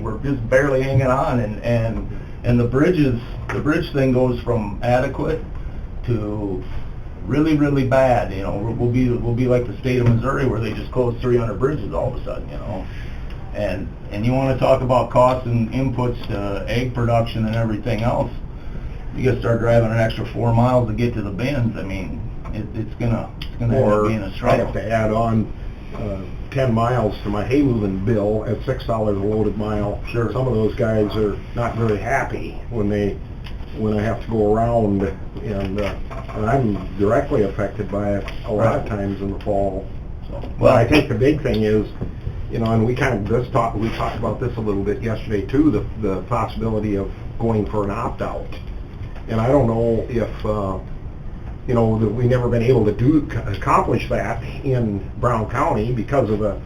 S10: hanging on, and the bridge thing goes from adequate to really, really bad. We'll be like the state of Missouri where they just closed 300 bridges all of a sudden. And you want to talk about costs and inputs to egg production and everything else. You got to start driving an extra 4 miles to get to the bins. I mean, it's gonna end up being a struggle.
S6: I have to add on 10 miles to my hay moving bill at $6 a loaded mile.
S10: Sure.
S6: Some of those guys are not very happy when I have to go around, and I'm directly affected by it a lot of times in the fall. Well, I think the big thing is, and we talked about this a little bit yesterday too, the possibility of going for an opt-out. And I don't know if, that we've never been able to accomplish that in Brown County because of a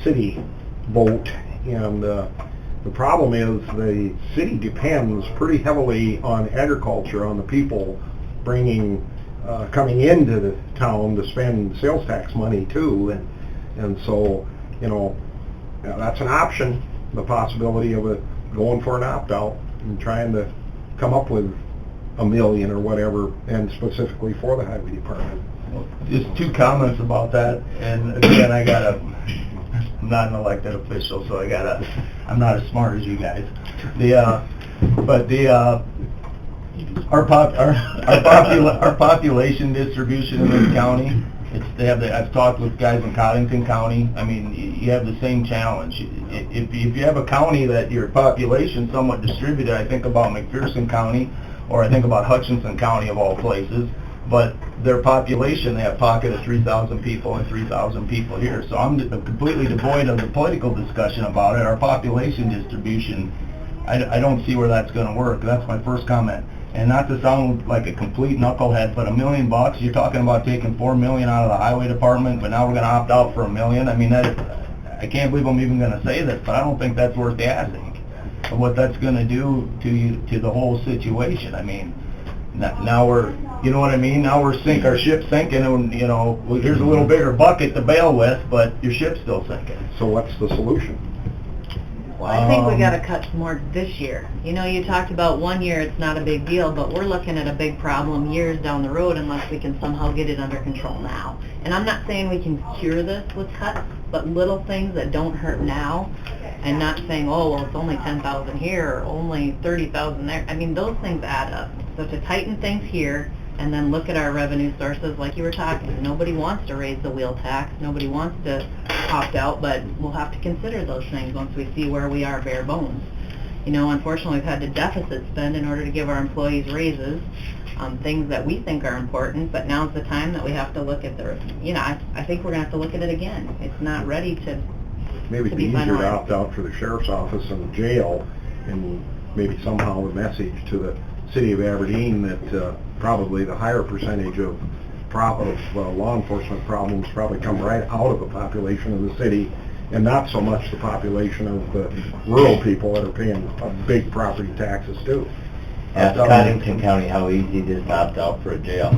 S6: city vote, and the problem is the city depends pretty heavily on agriculture, on the people coming into the town to spend sales tax money too, and so, that's an option, the possibility of going for an opt-out and trying to come up with $1 million or whatever, and specifically for the highway department.
S10: Just 2 comments about that, and again, I'm not an elected official, so I'm not as smart as you guys. Our population distribution in this county, I've talked with guys in Cottington County. I mean, you have the same challenge. If you have a county that your population somewhat distributed, I think about McPherson County, or I think about Hutchinson County of all places, but their population, they have a pocket of 3,000 people and 3,000 people here. So I'm completely devoid of the political discussion about it. Our population distribution, I don't see where that's going to work. That's my first comment. And not to sound like a complete knucklehead, but $1 million, you're talking about taking $4 million out of the highway department, but now we're going to opt out for $1 million. I mean, I can't believe I'm even going to say this, but I don't think that's worth the asking of what that's going to do to the whole situation. I mean, Now we're, you know what I mean? Now our ship's sinking, and, you know, well, here's a little bigger bucket to bail with, but your ship's still sinking.
S6: So what's the solution?
S4: Well, I think we gotta cut more this year. You know, you talked about 1 year, it's not a big deal, but we're looking at a big problem years down the road unless we can somehow get it under control now. And I'm not saying we can cure this with cuts, but little things that don't hurt now, and not saying, oh, well, it's only 10,000 here, or only 30,000 there. I mean, those things add up. So to tighten things here, and then look at our revenue sources, like you were talking. Nobody wants to raise the wheel tax, nobody wants to opt out, but we'll have to consider those things once we see where we are bare bones. You know, unfortunately, we've had to deficit spend in order to give our employees raises, things that we think are important, but now's the time that we have to look at the, you know, I think we're gonna have to look at it again. It's not ready to
S6: Maybe it'd be easier to opt out for the sheriff's office and the jail, and maybe somehow a message to the city of Aberdeen that probably the higher percentage of law enforcement problems probably come right out of the population of the city, and not so much the population of the rural people that are paying big property taxes too.
S8: Ask Cottington County how easy it is to opt out for a jail.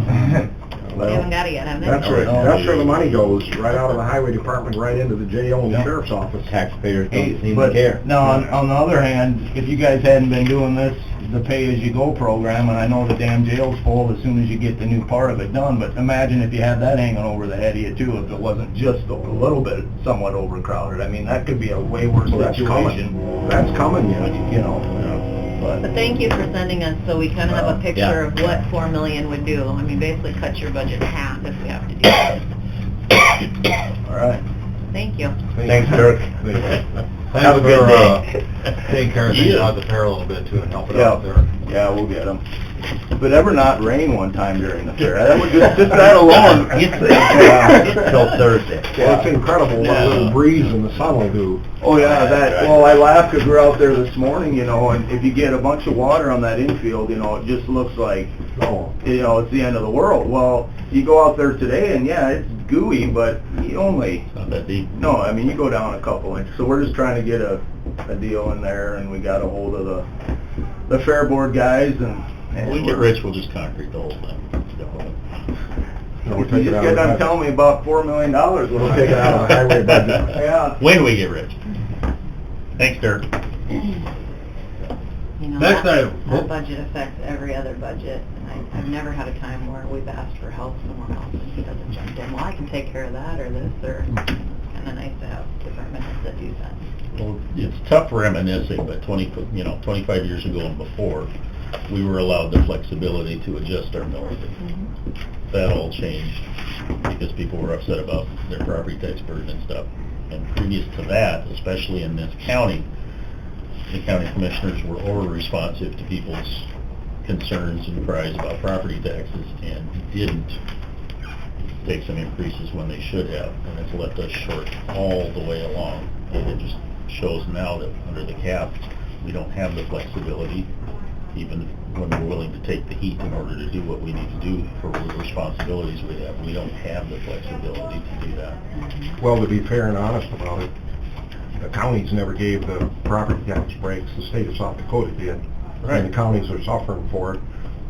S4: We haven't got it yet, have they?
S6: That's where the money goes, right out of the highway department, right into the jail and the sheriff's office.
S8: Taxpayers don't seem to
S10: But,
S8: care.
S10: no, on the other hand, if you guys hadn't been doing this, the pay-as-you-go program, and I know the damn jail's full as soon as you get the new part of it done, but imagine if you had that hanging over the head of you too, if it wasn't just a little bit somewhat overcrowded. I mean, that could be a way worse situation.
S6: That's coming, yeah.
S10: You know,
S4: But thank you for sending us, so we kind of have a picture of what 4 million would do. I mean, basically cut your budget in half if we have to do this.
S10: all right.
S4: Thank you.
S8: Thanks, Dirk.
S1: Have
S8: a good day.
S1: Take care of things out the fair a little bit too and help it out there.
S10: Yeah, we'll get them. If it ever not rain one time during the fair, that would just that alone.
S8: Till Thursday.
S6: Well, it's incredible what a little breeze in the sun will do.
S10: Oh yeah, well, I laughed because we're out there this morning, you know, and if you get a bunch of water on that infield, you know, it just looks like, you know, it's the end of the world. Well, you go out there today and yeah, it's gooey, but you only,
S2: Not that deep.
S10: no, I mean, you go down a couple inches. So we're just trying to get a deal in there, and we got a hold of the fair board guys, and
S2: When we get rich, we'll just concrete the whole thing.
S6: We'll
S10: you
S6: take it
S10: just
S6: out
S10: get
S6: of
S10: done
S6: the-
S10: telling me about $4 million.
S6: We'll take it out of the highway budget.
S10: Yeah.
S2: When we get rich. Thanks, Dirk.
S4: You know,
S1: Next item.
S4: That budget affects every other budget, and I've never had a time where we've asked for help somewhere else and he doesn't jump in. Well, I can take care of that or this, or kind of nice to have departments that do that.
S2: Well, it's tough reminiscing, but 25 years ago and before, we were allowed the flexibility to adjust our mill rate. That all changed because people were upset about their property tax burden and stuff. And previous to that, especially in this county, the county commissioners were over-responsive to people's concerns and cries about property taxes and didn't take some increases when they should have, and it's left us short all the way along. And it just shows now that under the cap, we don't have the flexibility, even when we're willing to take the heat in order to do what we need to do for the responsibilities we have. We don't have the flexibility to do that.
S6: Well, to be fair and honest about it, the counties never gave the property tax breaks, the state of South Dakota did.
S2: Right.
S6: And the counties are suffering for it.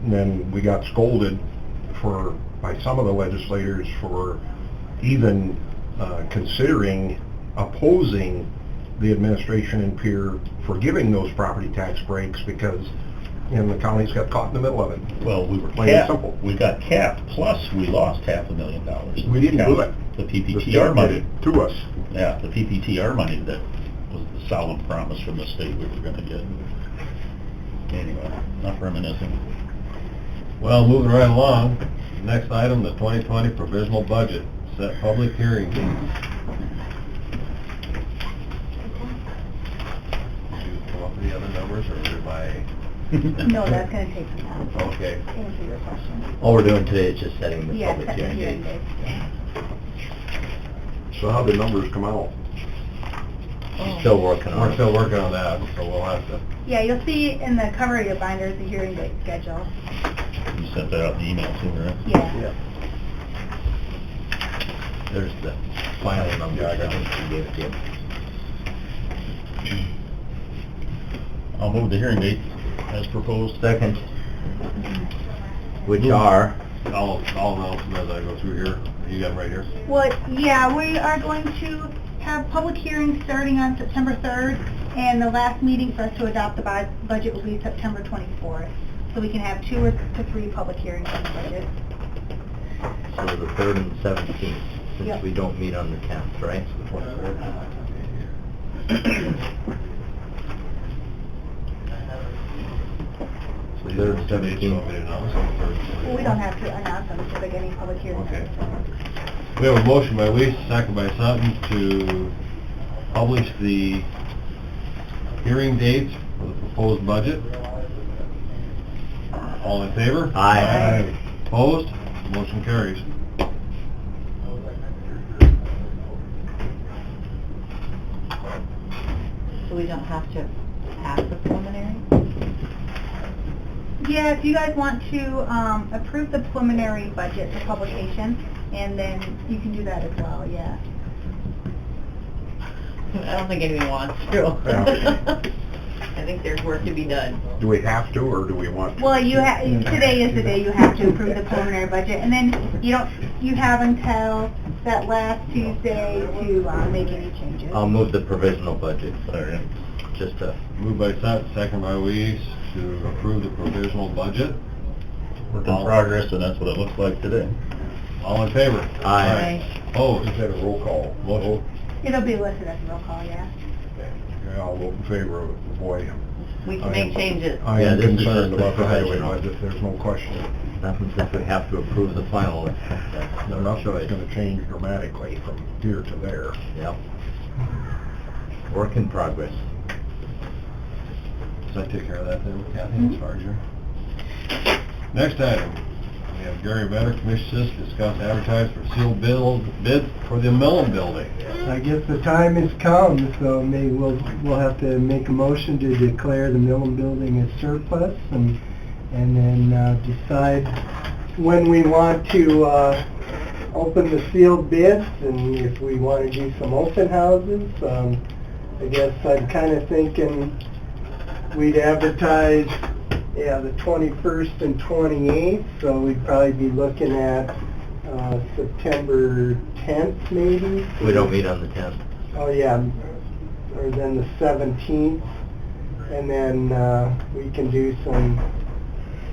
S6: And then we got scolded by some of the legislators for even considering opposing the administration in Pierre for giving those property tax breaks because, you know, the counties got caught in the middle of it.
S2: Well, we were
S6: Plain and
S2: capped.
S6: simple.
S2: We got capped, plus we lost $500,000.
S6: We didn't do it.
S2: The
S6: The state
S2: PPTR
S6: did
S2: money.
S6: it to us.
S2: Yeah, the PPTR money that was the solemn promise from the state we were gonna get. Anyway, enough reminiscing.
S1: Well, moving right along, next item, the 2020 provisional budget, set public hearing date. Did you come up with the other numbers, or did I?
S3: No, that's gonna take some time.
S1: Okay.
S3: To answer your question.
S8: All we're doing today is just setting the
S3: Yeah,
S8: public
S3: set the
S8: hearing
S3: hearing
S8: date.
S3: date.
S6: So how did numbers come out?
S8: Still working on
S1: We're
S8: it.
S1: still working on that, so we'll have to.
S3: Yeah, you'll see in the cover of your binders the hearing date schedule.
S2: You sent that out in the email too, right?
S3: Yeah.
S8: There's the final number. I think we gave it to you.
S2: I'll move the hearing date as proposed.
S8: Second. which are,
S1: I'll announce them as I go through here. You got them right here?
S3: Well, yeah, we are going to have public hearings starting on September 3rd, and the last meeting for us to adopt the budget will be September 24th. So we can have 2 to 3 public hearings on the budget.
S8: so the 3rd and 17th, since
S3: Yep.
S8: we don't meet on the 10th, right?
S1: So these are the 17th. You want me to announce them first?
S3: Well, we don't have to announce them until they get any public hearings.
S1: Okay. We have a motion by Weiss, second by Sutton, to publish the hearing dates for the proposed budget. All in favor?
S8: Aye.
S1: Opposed? Motion carries.
S4: So we don't have to pass the preliminary?
S3: Yeah, if you guys want to approve the preliminary budget for publication, and then you can do that as well, yeah.
S4: I don't think anyone wants to. I think there's work to be done.
S6: Do we have to, or do we want to?
S3: Well, today is the day you have to approve the preliminary budget, and then you have until that last Tuesday to make any changes.
S8: I'll move the provisional budget. Just to,
S1: Moved by Sutton, second by Weiss, to approve the provisional budget.
S2: Work in progress, and that's what it looks like today.
S1: All in favor?
S8: Aye.
S1: Opposed?
S6: Is that a roll call?
S1: Motion.
S3: It'll be listed as a roll call, yeah.
S6: Yeah, I'll vote in favor of it, boy.
S4: We can make changes.
S6: I
S8: Yeah,
S6: am
S8: this is
S6: concerned
S8: just the
S6: about the highway
S8: provisional.
S6: budget, there's no question.
S8: nothing since we have to approve the final.
S6: Nothing's gonna change dramatically from here to there.
S8: Yep. Work in progress.
S1: Does that take care of that then, Kathy, as far as your... Next item, we have Gary Vedder, Commissioners, discuss advertise for sealed bids for the Mellon Building.
S11: I guess the time has come, so maybe we'll have to make a motion to declare the Millen Building as surplus and then decide when we want to open the sealed bids and if we want to do some open houses. I guess I'm kind of thinking we'd advertise, the 21st and 28th, so we'd probably be looking at September 10th maybe.
S8: We don't meet on the 10th.
S11: Oh, yeah, or then the 17th, and then we can do some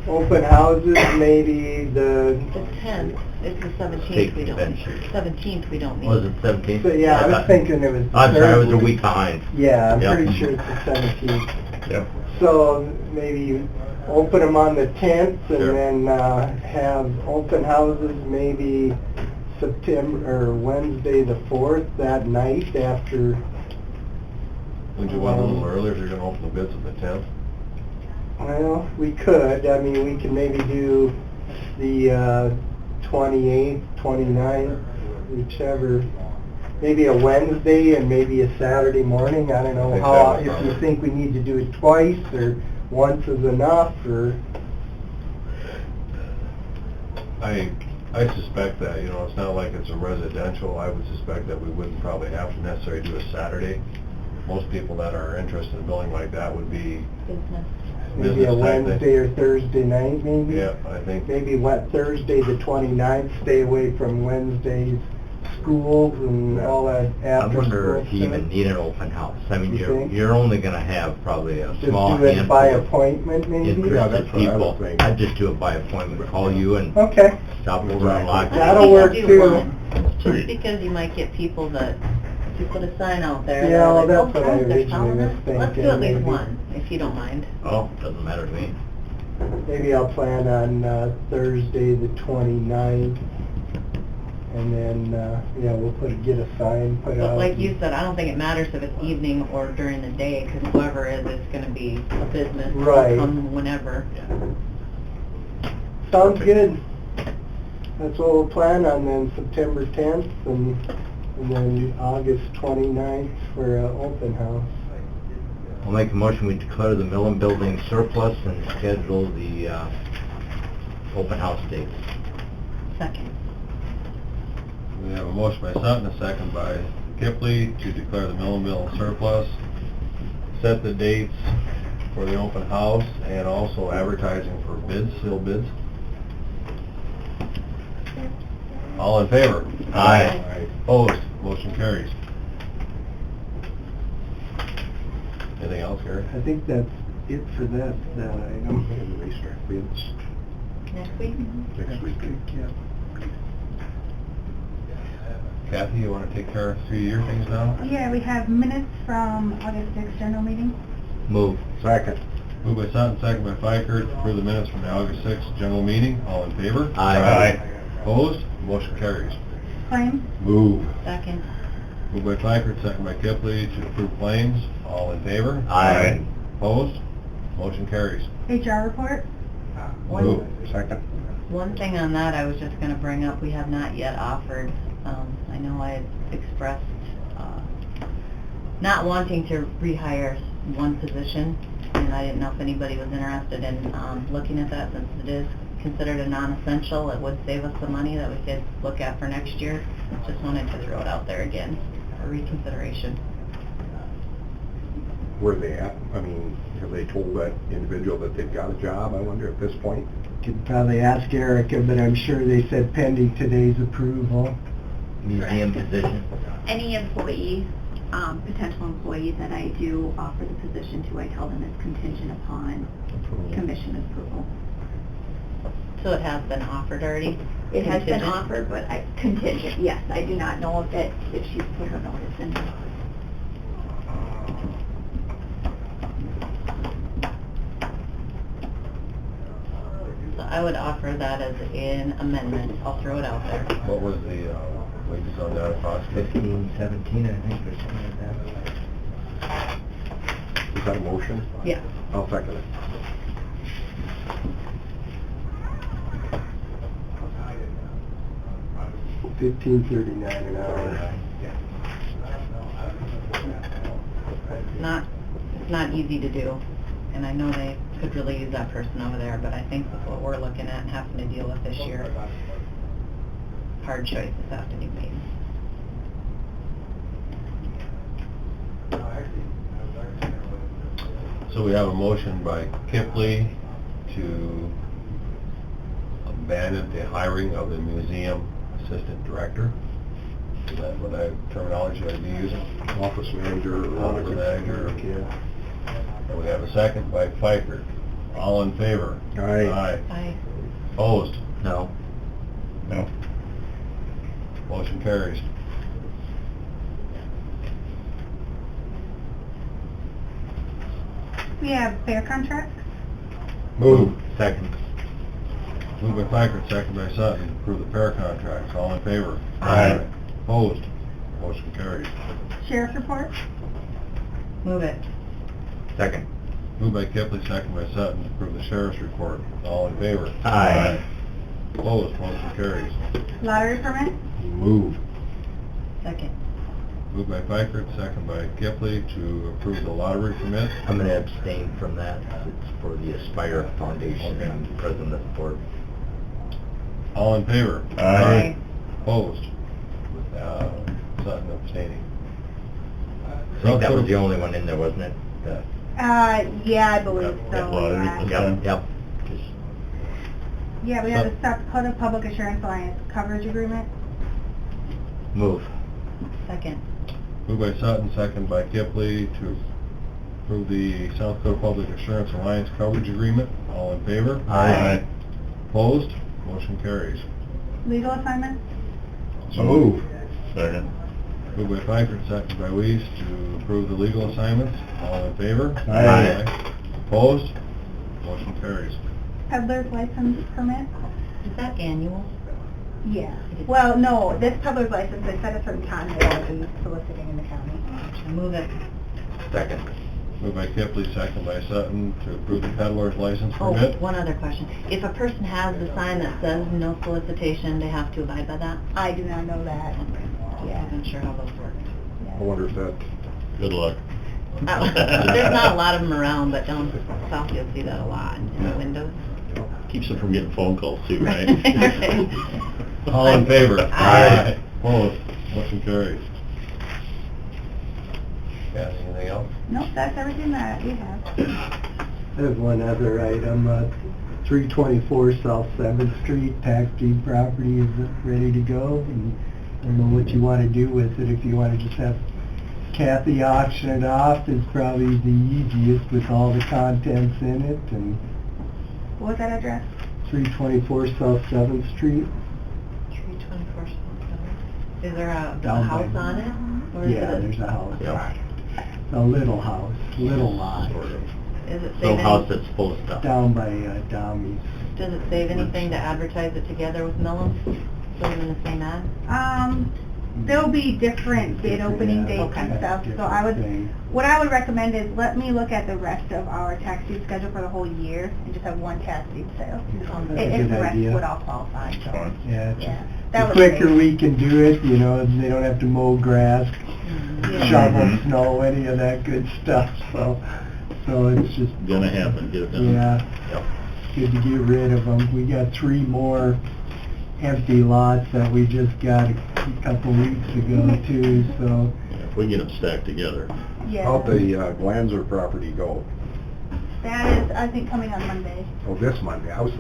S11: open houses, maybe
S4: The 10th, it's the 17th
S8: State
S4: we don't,
S8: convention.
S4: 17th we don't meet.
S8: Was it 17th?
S11: So, yeah, I was thinking it was the
S8: I'm sorry, I was a
S11: third
S8: week behind.
S11: Yeah, I'm
S8: Yep.
S11: pretty sure it's the 17th.
S8: Yep.
S11: So maybe open them on the 10th
S8: Sure.
S11: and then have open houses maybe September, or Wednesday the 4th, that night after.
S1: Would you want a little earlier if you're gonna open the bids on the 10th?
S11: Well, we could, I mean, we could maybe do the 28th, 29th, whichever, maybe a Wednesday and maybe a Saturday morning, I don't know
S1: think
S11: how,
S1: that would
S11: if you
S1: probably-
S11: think we need to do it twice, or once is enough, or,
S1: I suspect that, it's not like it's a residential, I would suspect that we wouldn't probably have to necessarily do a Saturday. Most people that are interested in a building like that would be
S4: Business.
S11: maybe a
S1: business type thing.
S11: Wednesday or Thursday night, maybe?
S1: Yeah, I think,
S11: Maybe Thursday the 29th, stay away from Wednesday's schools and all that
S8: I
S11: after
S8: wonder
S11: school
S8: if you even
S11: stuff.
S8: need an open house. I mean,
S11: You
S8: you're
S11: think?
S8: you're only gonna have probably a
S11: Just
S8: small
S11: do it by
S8: handful of
S11: appointment, maybe?
S6: Yeah,
S8: interested
S6: that's what I was
S8: people.
S6: thinking.
S8: I'd just do it by appointment, call you and
S11: Okay,
S8: stop over and lock it.
S11: that'll work
S4: Do
S11: too.
S4: one, Just because you might get people that, if you put a sign out there,
S11: Yeah,
S4: they're
S11: well,
S4: like,
S11: that's
S4: oh,
S11: what I
S4: they're
S11: originally
S4: selling
S11: was
S4: it. Let's do
S11: thinking,
S4: at least
S11: maybe.
S4: one, if you don't mind.
S8: Oh, doesn't matter to me.
S11: Maybe I'll plan on Thursday the 29th, and then, we'll get a sign, put
S4: But
S11: out.
S4: like you said, I don't think it matters if it's evening or during the day, because whoever is, it's gonna be a business. They'll
S11: Right.
S4: Come whenever.
S11: Sounds good. That's what we'll plan on then, September 10th, and then August 29th for an open house.
S8: I'll make a motion, we declare the Millen Building surplus and schedule the open house dates.
S4: Second.
S1: we have a motion by Sutton, a second by Kipley to declare the Mellon Building surplus, set the dates for the open house, and also advertising for bids, sealed bids. All in favor?
S8: Aye.
S1: Opposed? Motion carries. Anything else, Gary?
S11: I think that's it for that item.
S3: Next week?
S6: Next week.
S11: Yeah.
S1: Kathy, you want to take care of 3-year things now?
S3: Yeah, we have minutes from August 6th general meeting.
S8: Move.
S6: Second.
S1: Moved by Sutton, second by Pfeiffer, to approve the minutes from the August 6th general meeting. All in favor?
S8: Aye.
S1: Opposed? Motion carries.
S3: Claims?
S1: Move.
S4: Second.
S1: Moved by Pfeiffer, second by Kipley, to approve claims. All in favor?
S8: Aye.
S1: Opposed? Motion carries.
S3: HR report?
S1: Move.
S6: Second.
S4: One thing on that I was just gonna bring up, we have not yet offered, I know I had expressed, not wanting to rehire one position, and I didn't know if anybody was interested in, looking at that, since it is considered a non-essential. It would save us some money that we could look at for next year. Just wanted to throw it out there again for reconsideration.
S6: Where are they at? I mean, have they told that individual that they've got a job, I wonder, at this point?
S11: Could probably ask Erica, but I'm sure they said pending today's approval.
S8: Museum position.
S12: Any employee, potential employee that I do offer the position to, I tell them it's contingent upon commission approval.
S4: So it has been offered already?
S12: It has been
S4: Contingent?
S12: offered, but contingent, yes. I do not know if she's put her notice in.
S4: So I would offer that as an amendment. I'll throw it out there.
S1: What was the wages on that approximately?
S8: 15, 17, I think, or something like that.
S6: Is that a motion?
S4: Yeah.
S6: I'll second it.
S11: $15.39 an hour.
S4: It's not easy to do, and I know they could really use that person over there, but I think with what we're looking at and having to deal with this year, hard choices have to be made.
S1: So we have a motion by Kipley to abandon the hiring of the museum assistant director. Is that what terminology I'd be using?
S6: Office manager or
S1: Office manager. And we have a second by Pfeiffer. All in favor?
S6: Aye.
S4: Aye.
S1: Opposed?
S8: No.
S1: No. Motion carries.
S3: We have fair contracts.
S1: Move.
S8: Second.
S1: Moved by Pfeiffer, second by Sutton, to approve the pair contracts. All in favor?
S8: Aye.
S1: Opposed? Motion carries.
S3: Sheriff's report?
S4: Move it.
S8: Second.
S1: Moved by Kipley, second by Sutton, to approve the sheriff's report. All in favor?
S8: Aye.
S1: Opposed? Motion carries.
S3: Lottery permit?
S1: Move.
S4: Second.
S1: Moved by Pfeiffer, second by Kipley, to approve the lottery permit.
S8: I'm going to abstain from that. It's for the Aspire Foundation and president of the board.
S1: All in favor?
S4: Aye.
S1: Opposed? With Sutton abstaining.
S8: I think that was the only one in there, wasn't it?
S3: Yeah, I believe so, yeah.
S8: Yep. Just
S3: Yeah, we have the South Dakota Public Assurance Alliance coverage agreement.
S8: move.
S4: Second.
S1: Moved by Sutton, second by Kipley, to approve the South Dakota Public Assurance Alliance coverage agreement. All in favor?
S8: Aye.
S1: Opposed? Motion carries.
S3: Legal assignments?
S1: So move.
S8: Second.
S1: Moved by Pfeiffer, second by Weiss, to approve the legal assignments. All in favor?
S8: Aye.
S1: Opposed? Motion carries.
S3: Peddler's license permit?
S4: Is that annual?
S3: Yeah. Well, no, this peddler's license, they set a certain time they will be soliciting in the county.
S4: Move it.
S8: Second.
S1: Moved by Kipley, second by Sutton, to approve the peddler's license
S4: Oh,
S1: permit.
S4: one other question. If a person has the sign that says no solicitation, they have to abide by that?
S3: I do not know that.
S4: I
S3: Yeah.
S4: wasn't sure how those work.
S6: I wonder if that,
S1: Good luck.
S4: There's not a lot of them around, but down south you'll see that a lot in the windows.
S2: Keeps them from getting phone calls too, right?
S1: All in favor?
S4: Aye.
S1: Opposed? Motion carries. Got anything else?
S3: Nope, that's everything that we have.
S11: I have one other item. 324 South 7th Street, tax deed property is ready to go, and I don't know what you want to do with it. If you want to just have Kathy auction it off, is probably the easiest with all the contents in it, and
S3: What was that address?
S11: 324 South 7th Street.
S4: 324 Is there a
S11: Down by-
S4: house on it? Or is
S11: Yeah,
S4: it
S11: there's a house.
S8: Yeah.
S11: A little house, little lot,
S4: Is it
S8: Little
S4: save
S8: house
S4: any,
S8: that's full of stuff.
S11: down by Dommy's.
S4: does it save anything to advertise it together with Millens? Put them in the same ad?
S3: There'll be different bid opening
S11: Yeah,
S3: dates and
S4: Okay.
S3: stuff, so
S11: different
S3: I would,
S11: thing.
S3: what I would recommend is let me look at the rest of our tax deed schedule for the whole year and just have one tax deed sale.
S11: That's a
S3: If
S11: good
S3: the rest
S11: idea.
S3: would all qualify, so,
S11: Yeah, it's
S3: yeah.
S11: just-
S3: That
S11: the
S3: would
S11: quicker
S3: save.
S11: we can do it, you know, they don't have to mow grass,
S3: Yeah.
S11: shovel
S8: Mhm.
S11: snow, any of that good stuff, so it's just,
S2: Gonna happen, get it done.
S11: yeah,
S8: Yep.
S11: good to get rid of them. We got 3 more empty lots that we just got a couple weeks ago too, so.
S2: Yeah, if we get them stacked together.
S3: Yeah.
S6: How'd the Glanzer property go?
S3: That is, I think, coming on Monday.
S6: Oh, this Monday. I was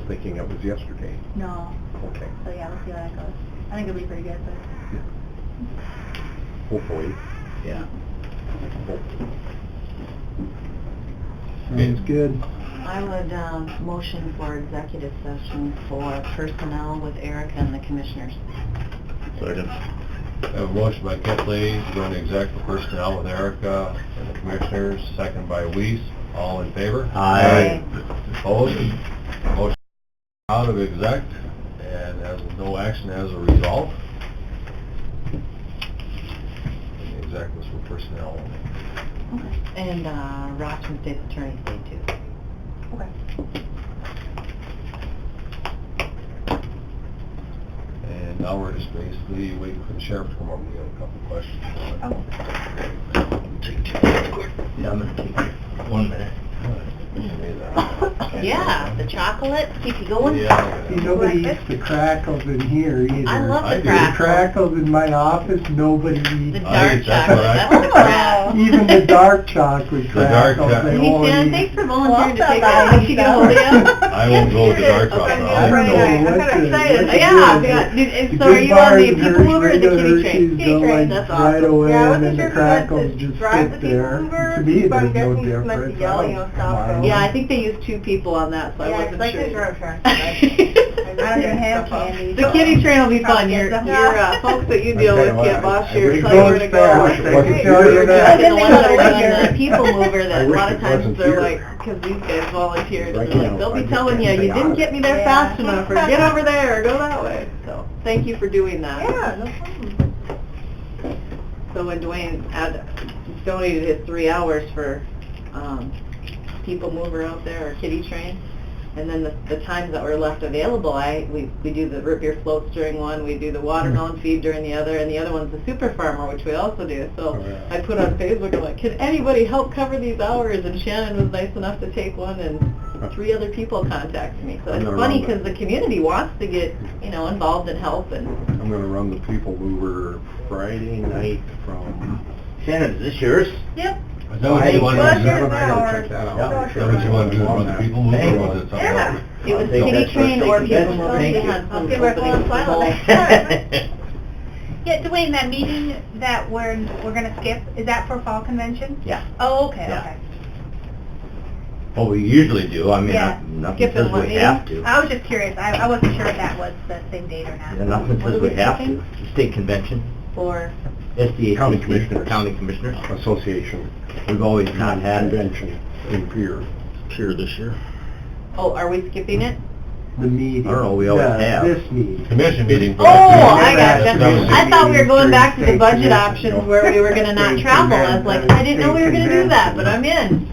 S6: thinking it was yesterday.
S3: No,
S6: Okay,
S3: so yeah, we'll see how that goes. I think it'll be pretty good, but.
S6: hopefully.
S8: Yeah.
S11: Sounds good.
S4: I would, motion for executive session for personnel with Erica and the commissioners.
S2: Second.
S1: I have a motion by Kathleen to go into exec for personnel with Erica and the commissioners, second by Weiss. All in favor?
S8: Aye.
S1: Opposed? Motion out of exec, and has no action as a result. And the exec was for personnel only.
S4: And, Rochman State's Attorney stayed too.
S3: Okay.
S1: And now we're just basically waiting for the sheriff to come over. We got a couple questions.
S3: Oh.
S8: Yeah, I'm gonna take 1 minute.
S4: Yeah, the chocolate, keep you going.
S1: Yeah.
S11: See, nobody eats the crackles in here either.
S4: I love
S1: I
S4: the
S1: do.
S11: The
S4: crackles.
S11: crackles in my office, nobody
S4: The
S11: eats.
S4: dark
S1: I eat that, but
S4: chocolate,
S1: I-
S4: that's the crack.
S11: Even the dark chocolate
S1: The dark
S11: crackles, they
S1: chocolate.
S4: Hey,
S11: won't
S4: Shannon,
S11: eat.
S4: thanks for volunteering to
S3: Well,
S4: take
S3: I'll
S4: that.
S3: stop
S4: She
S3: by.
S4: can hold it.
S1: I won't go with the dark chocolate.
S4: Okay,
S1: I'll
S4: right,
S1: go.
S4: right. I'm
S11: What's
S4: kinda
S11: the-
S4: excited.
S11: what's the
S4: Yeah,
S11: deal?
S4: yeah.
S11: The
S4: So are
S11: good
S4: you on
S11: bars
S4: the
S11: and
S4: people mover or the
S11: regular
S4: kitty train?
S11: Hershey's
S4: Kitty
S11: go
S4: train,
S11: like
S4: that's
S11: right
S4: awesome.
S11: away,
S3: Yeah, I
S11: and
S3: wasn't
S11: then
S3: sure
S11: the
S3: if you wanted
S11: crackles
S3: to
S11: just
S3: drive
S11: sit
S3: the
S11: there.
S3: people mover,
S11: To me,
S3: but I'm
S11: there's no
S3: guessing you must be
S11: difference.
S3: yelling,
S11: I
S3: you'll
S11: don't
S3: stop
S11: mind.
S3: for-
S4: Yeah, I think they use 2 people on that, so I
S3: Yeah,
S4: wasn't
S3: it's like
S4: sure.
S3: the drug truck.
S4: I
S3: I don't even have candy.
S4: The kitty train will be fun. Your
S3: Yeah.
S4: folks that you deal with can't boss you or
S6: I
S4: tell you where to
S11: It
S4: go.
S11: goes fast, I
S6: Wasn't
S11: can tell
S6: sure
S11: you
S6: of
S11: that.
S4: And the ones that are
S3: Then
S4: doing
S3: they
S4: the people mover, that
S6: I
S4: a
S6: wish
S4: lot
S6: it
S4: of times
S6: wasn't
S4: they're
S6: here.
S4: like, because these guys volunteered,
S6: Right
S4: and they're
S6: now,
S4: like, they'll
S6: I
S4: be
S6: just
S4: telling you,
S6: can't
S4: you
S6: stay
S4: didn't
S6: out
S4: get
S6: of
S4: me
S6: it.
S4: there
S3: Yeah.
S4: fast enough, or get over there, or go that way. So, thank you for doing that.
S3: Yeah, no problem.
S4: So when Dwayne donated his 3 hours for, people mover out there, or kitty train, and then the times that were left available, we do the root beer floats during one, we do the watermelon feed during the other, and the other one's the super farmer, which we also do. So
S6: Oh, yeah.
S4: I put on Facebook, I'm like, can anybody help cover these hours? And Shannon was nice enough to take one, and 3 other people contacted me. So
S6: I'm
S4: it's
S6: gonna
S4: funny
S6: run that.
S4: because the community wants to get, involved and help, and
S6: I'm gonna run the people mover Friday night from...
S8: Shannon, is this yours?
S3: Yep.
S1: Is that what you want
S3: Well,
S1: to
S3: here's
S1: do?
S3: the
S6: I gotta
S3: hours.
S6: check that out.
S8: Yeah.
S1: Is that what you want to do, run the people mover, or was it something
S3: Yeah.
S1: else?
S4: it was
S8: I'll take
S4: kitty
S8: that
S4: train
S8: birthday
S4: or people
S8: convention.
S4: mover.
S8: Thank
S4: They
S8: you.
S4: had some
S3: Okay, we're
S4: openings
S3: going
S4: for both.
S3: silent. Yeah, Dwayne, that meeting that we're gonna skip, is that for fall convention?
S8: Yeah.
S3: Oh, okay,
S8: Yeah.
S3: okay.
S8: Well, we usually do, I mean,
S3: Yeah.
S8: nothing
S4: Skipping
S8: says
S4: what
S8: we
S4: meeting?
S8: have to.
S3: I was just curious, I wasn't sure if that was the same date or not.
S8: Yeah, nothing
S4: What
S8: says
S4: are
S8: we
S4: we
S8: have to.
S4: skipping?
S8: The State convention,
S4: For,
S8: SDA,
S6: County Commissioners.
S8: County Commissioners.
S6: Association.
S8: We've always not had it.
S6: Convention in Pier.
S2: Here this year.
S4: oh, are we skipping it?
S11: The meeting.
S8: I don't know, we always
S11: Yeah,
S8: have.
S11: This meeting.
S1: Commission meeting.
S4: Oh, I
S1: That
S4: gotcha.
S1: was-
S4: I thought we were going back to the
S11: State
S4: budget
S11: convention.
S4: options where we were gonna not
S11: State
S4: travel. I was like, I didn't know we were gonna do that, but I'm in.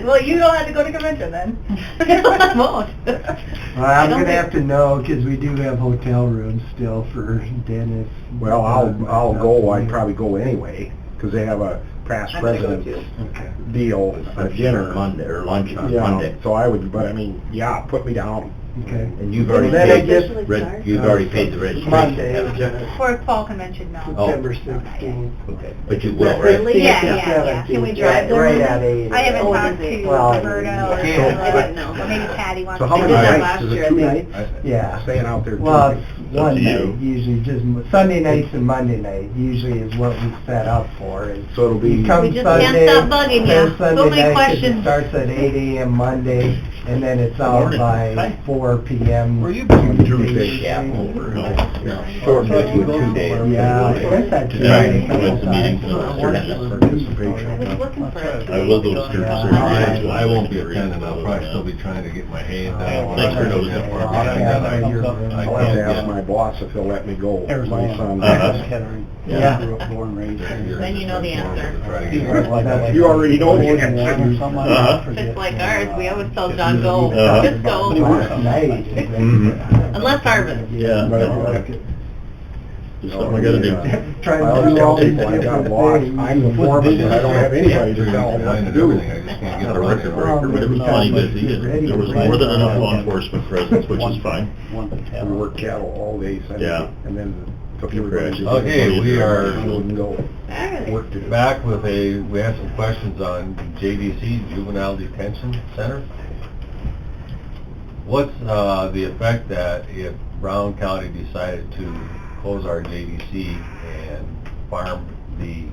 S3: Well, you don't have to go to convention then.
S4: I won't.
S11: Well,
S4: I
S11: I'm
S4: don't
S11: gonna
S4: think-
S11: have to know, because we do have hotel rooms still for Dennis.
S6: Well, I'll go, I'd probably go anyway, because they have a past
S4: I'm gonna go
S6: residence
S4: too.
S11: Okay.
S6: deal, a
S8: Dinner
S6: dinner.
S8: Monday, or lunch on
S6: Yeah,
S8: Monday.
S6: so I would, but I mean, yeah, put me down.
S11: Okay.
S8: And you've already
S11: Then it gets-
S8: paid, you've already paid the registration,
S11: Monday,
S8: haven't you?
S3: For fall convention, no.
S11: September 16th.
S8: Okay, but you will, right?
S3: Yeah. Can we drive there?
S11: Right at 8.
S3: I haven't
S12: Oh,
S3: talked
S12: is it?
S3: to
S11: Well,
S3: Roberta or
S11: yeah.
S3: or maybe Patty wants
S6: So
S3: to.
S6: how many
S12: did that
S6: nights?
S12: last
S6: Is it
S12: year, I
S6: 2
S12: think.
S6: nights?
S11: Yeah.
S6: Staying out there 2
S11: Well,
S6: nights?
S11: it's one
S2: to
S11: night,
S2: you.
S11: usually just Sunday nights and Monday night, usually is what we set up for. And
S6: So it'll be...
S11: you come
S4: We just can't
S11: Sunday,
S4: stop bugging
S11: there's
S4: you.
S11: Sunday
S4: So many
S11: night 'cause
S4: questions.
S11: It starts at 8 a.m. Monday, and then it's out by 4 p.m.
S10: Were you
S6: Tuesday?
S8: Yeah,
S6: Yeah.
S8: shorten it to a 2-day.
S11: Yeah, I guess I
S2: Yeah,
S11: tried a
S2: I
S11: couple
S2: went to meetings
S11: times.
S2: and I was
S6: Participation.
S12: I was looking for it.
S2: I will go to Sturgis.
S1: I won't be attending, I'll probably still be trying to get my hand down.
S2: Thanks for noticing.
S1: I
S6: I'll have to ask my boss if he'll let me go. My son.
S11: Yeah.
S4: Then you know the answer.
S6: You already know the answer.
S2: Uh-huh.
S4: If it's like ours, we always tell John, go, just go.
S11: Nice.
S4: Unless Arvin.
S2: Yeah. Just something I gotta do.
S11: Trying
S6: I
S11: to
S6: always
S11: do
S6: tell
S11: all these
S6: people I got
S11: different
S6: lost.
S11: things.
S6: I'm the foreman, but I don't have anybody to tell them what to do.
S1: I just can't get
S2: Not a
S1: around
S2: record
S1: it.
S2: breaker, but it was plenty busy, and there was more than enough law enforcement presence, which is fine.
S6: We worked cattle all day Sunday,
S2: Yeah.
S6: and then took
S2: Keep
S6: everybody.
S2: crashing.
S1: Okay, we are
S6: Wouldn't go.
S1: Work back with we have some questions on JDC, Juvenile Detention Center. What's the effect that if Brown County decided to close our JDC and farm the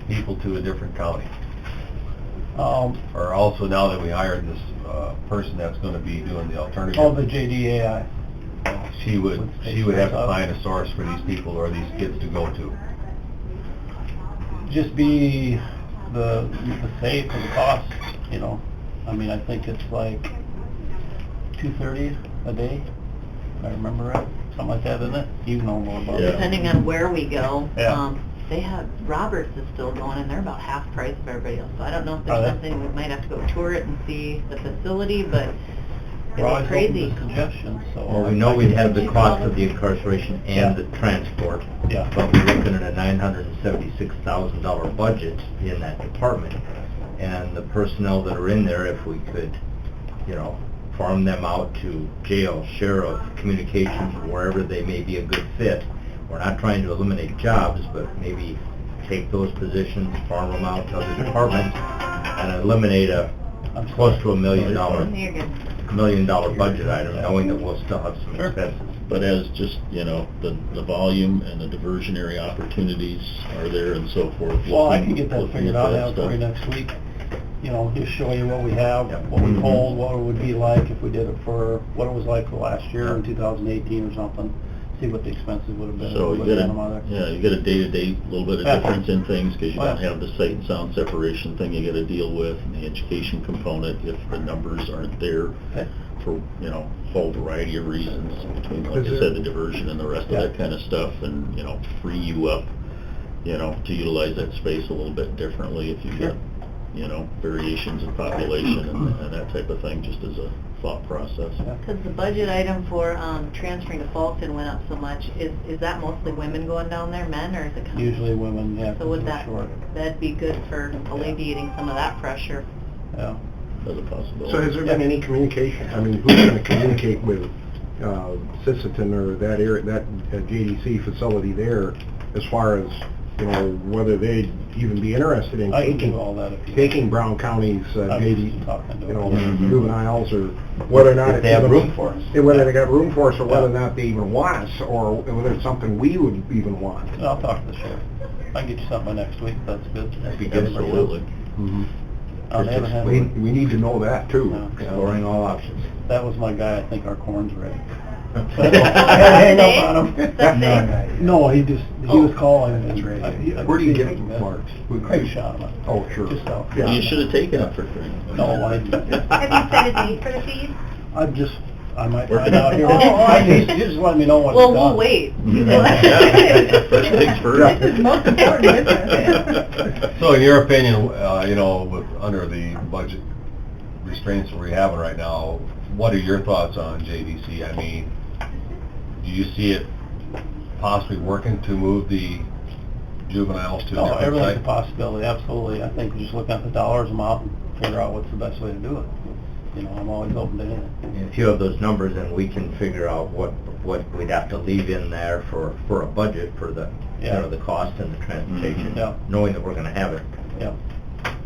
S1: people to a different county? Or also now that we hired this person that's gonna be doing the alternative.
S10: Oh, the JDAI.
S1: She would have to find a source for these people or these kids to go to.
S10: Just be the safe and the cost, you know. I mean, I think it's like $230 a day, if I remember right, something like that, isn't it? You know more about
S2: Yeah.
S10: it.
S4: Depending on where we go,
S10: Yeah.
S4: they have, Roberts is still going, and they're about half price of everybody else. So I don't know if there's
S10: Are they?
S4: something, we might have to go tour it and see the facility, but it
S10: We're
S4: was
S10: always open
S4: crazy.
S10: to suggestions, so.
S8: Well, we know we'd have the cost of the incarceration and the transport,
S10: Yeah.
S8: but we're looking at a $976,000 budget in that department. And the personnel that are in there, if we could, you know, farm them out to jail, sheriff, communications, wherever they may be a good fit. We're not trying to eliminate jobs, but maybe take those positions, farm them out to other departments, and eliminate close to $1 million
S4: You're good.
S8: budget item, knowing that we'll still have some expenses.
S2: But as just, you know, the volume and the diversionary opportunities are there and so forth.
S10: Well, I
S2: looking-
S10: can get that
S2: looking
S10: figured
S2: at
S10: out
S2: that
S10: now for you
S2: stuff.
S10: next week. You know, just show you what we have,
S8: Yep.
S10: what we
S2: Mhm.
S10: pulled, what it would be like if we did it for, what it was like for last year in 2018 or something. See what the expenses would have been.
S2: So
S10: if
S2: you
S10: we
S2: get
S10: put them out there.
S2: you get a day-to-day, little bit of
S10: Yeah.
S2: difference in things, because you
S10: Oh,
S2: don't
S10: yeah.
S2: have the sight and sound separation thing you gotta deal with, and the education component, if the numbers aren't there
S10: Okay.
S2: for, you know, a whole variety of reasons, between, like
S6: Is
S2: I
S6: there-
S2: said, the diversion and the rest of
S10: Yeah.
S2: that kind of stuff, and, you know, free you up, you know, to utilize that space a little bit differently if you've
S10: Sure.
S2: got, you know, variations in population and that type of thing, just as a thought process.
S4: Because the budget item for transferring to Fulton went up so much, is that mostly women going down there, men, or is it kind of?
S10: Usually women, yeah,
S4: So
S10: 'cause
S4: would
S10: they're
S4: that,
S10: short.
S4: that'd be good for alleviating some of that pressure.
S10: Yeah.
S2: As a possibility.
S6: So has there been any communication, I mean, who's gonna communicate with, Sisseton or that area, that JDC facility there, as far as, you know, whether they'd even be interested in
S10: I can
S6: taking,
S10: do all that if you.
S6: taking Brown County's,
S10: I'm
S6: JD,
S10: used to talking to
S6: you know,
S10: them.
S2: Mhm.
S6: juveniles, or whether or not
S8: If
S6: it's
S8: they have
S6: even-
S8: room for us.
S6: Whether they got room for us, or whether or not they even want us, or whether it's something we would even want.
S10: I'll talk to the sheriff. I can get you something by next week, that's good.
S8: That'd be good.
S2: Absolutely.
S10: On the other hand,
S6: We need to know that too.
S10: Yeah.
S8: Exploring all options.
S10: that was my guy, I think our corn's ready.
S4: Hang up on
S10: him. No, he was calling.
S6: That's right.
S10: I
S6: Where do you
S10: think
S6: get
S10: he-
S6: marks?
S10: Craig shot him.
S6: Oh, sure.
S10: Just out.
S6: Yeah.
S2: You should have taken it for free.
S10: No, I,
S3: Have you set a date for the feed?
S10: I might
S2: Working
S10: find out here.
S3: on it.
S10: You just let me know when it's
S4: Well,
S10: done.
S4: we'll wait.
S2: Yeah. First things first.
S3: This is most important business.
S1: So in your opinion, you know, under the budget restraints that we're having right now, what are your thoughts on JDC? I mean, do you see it possibly working to move the juveniles to a
S10: No,
S1: different
S10: everything's a
S1: site?
S10: possibility, absolutely. I think we just look at the dollars amount and figure out what's the best way to do it.
S5: you know, I'm always open to anything.
S8: If you have those numbers, then we can figure out what we'd have to leave in there for a budget for the, you know, the cost and the transportation,
S5: Yeah.
S8: knowing that we're gonna have it.
S5: Yeah.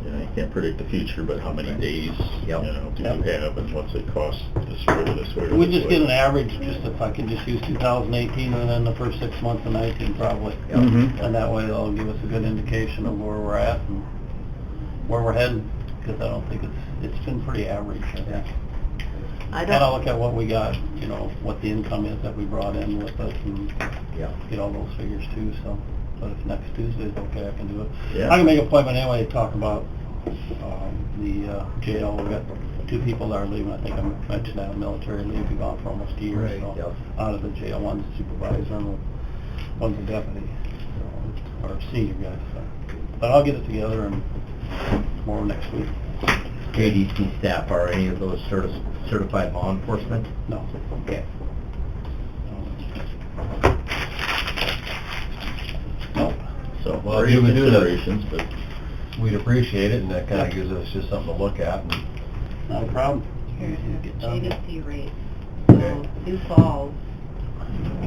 S2: You know, you can't predict the future, but how many days, you
S8: Yep.
S2: know, do
S5: Yep.
S2: you have, and what's it cost to swear this way or
S5: We
S2: this
S5: just
S2: way?
S5: get an average, just if I can just use 2018 and then the first 6 months of 19 probably.
S2: Mhm.
S5: And that way it'll give us a good indication of where we're at and where we're heading, because I don't think it's been pretty average. I think.
S4: I
S5: And I'll
S4: don't,
S5: look at what we got, you know, what the income is that we brought in with us and
S8: Yeah.
S5: get all those figures too, so. But if next Tuesday's okay, I can do it.
S2: Yeah.
S5: I can make an appointment anyway to talk about the jail. We've got 2 people that are leaving. I think I mentioned that, military leave, be gone for almost a year.
S8: Right,
S5: So
S8: yep.
S5: out of the jail, one's a supervisor and one's a deputy, so, or senior guy. So. But I'll get it together and more next week.
S8: JDC staff, are any of those certified law enforcement?
S5: No.
S8: Okay.
S5: Nope.
S2: So,
S1: Well,
S2: very
S1: you would do that.
S2: considerations, but
S1: We'd appreciate it, and that kinda gives us just something to look at. And
S5: Not a problem.
S4: here's
S5: Get done.
S4: JDC rates. So Sioux Falls,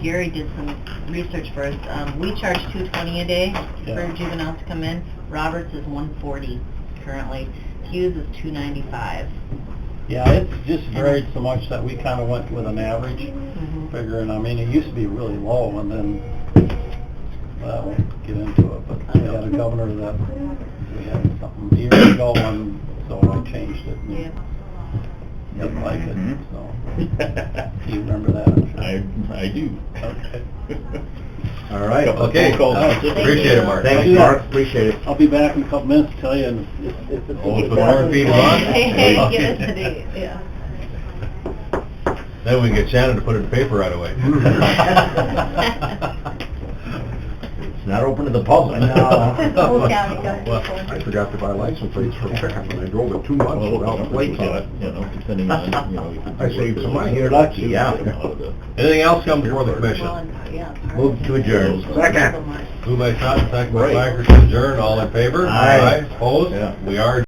S4: Gary did some research for us. We charge $220 a day
S5: Yeah.
S4: for juveniles to come in. Roberts is $140 currently. Hughes is $295.
S5: Yeah, it's just varied so much that we kind of went with an average,
S4: Mhm.
S5: figuring, I mean, it used to be really low, and then, well, I won't get into it, but we had a governor that, we had something years ago, and so I changed it. and
S4: Yep.
S5: Didn't like it,
S2: Mhm.
S5: so, you remember that, I'm sure.
S2: I do.
S5: Okay.
S8: All right,
S2: Couple of
S8: okay.
S2: phone calls.
S5: All right.
S1: Appreciate it, Mark.
S8: Thanks,
S5: Yeah.
S8: Mark, appreciate it.
S5: I'll be back in a couple minutes to tell you, and if it's...
S1: Oh, if the warrant feed is on?
S4: Hey, give us a date, yeah.
S1: Then we can get Shannon to put it in the paper right away.
S8: It's not open to the public.
S4: Whole county got
S1: Well,
S4: people.
S6: I forgot to buy license plates for pickup, and I drove it 2 months
S2: Well,
S6: without plates on it.
S2: you know, depending on, you know, you could.
S6: I saved some money.
S8: You're lucky, yeah.
S1: Anything else come before the commission?
S4: Well, yeah.
S8: Move to adjourn.
S6: Second.
S1: Moved by Scott, second by
S2: Right.
S1: Thacker to adjourn, all in favor?
S8: Aye.
S1: Opposed?
S2: Yeah.
S1: We are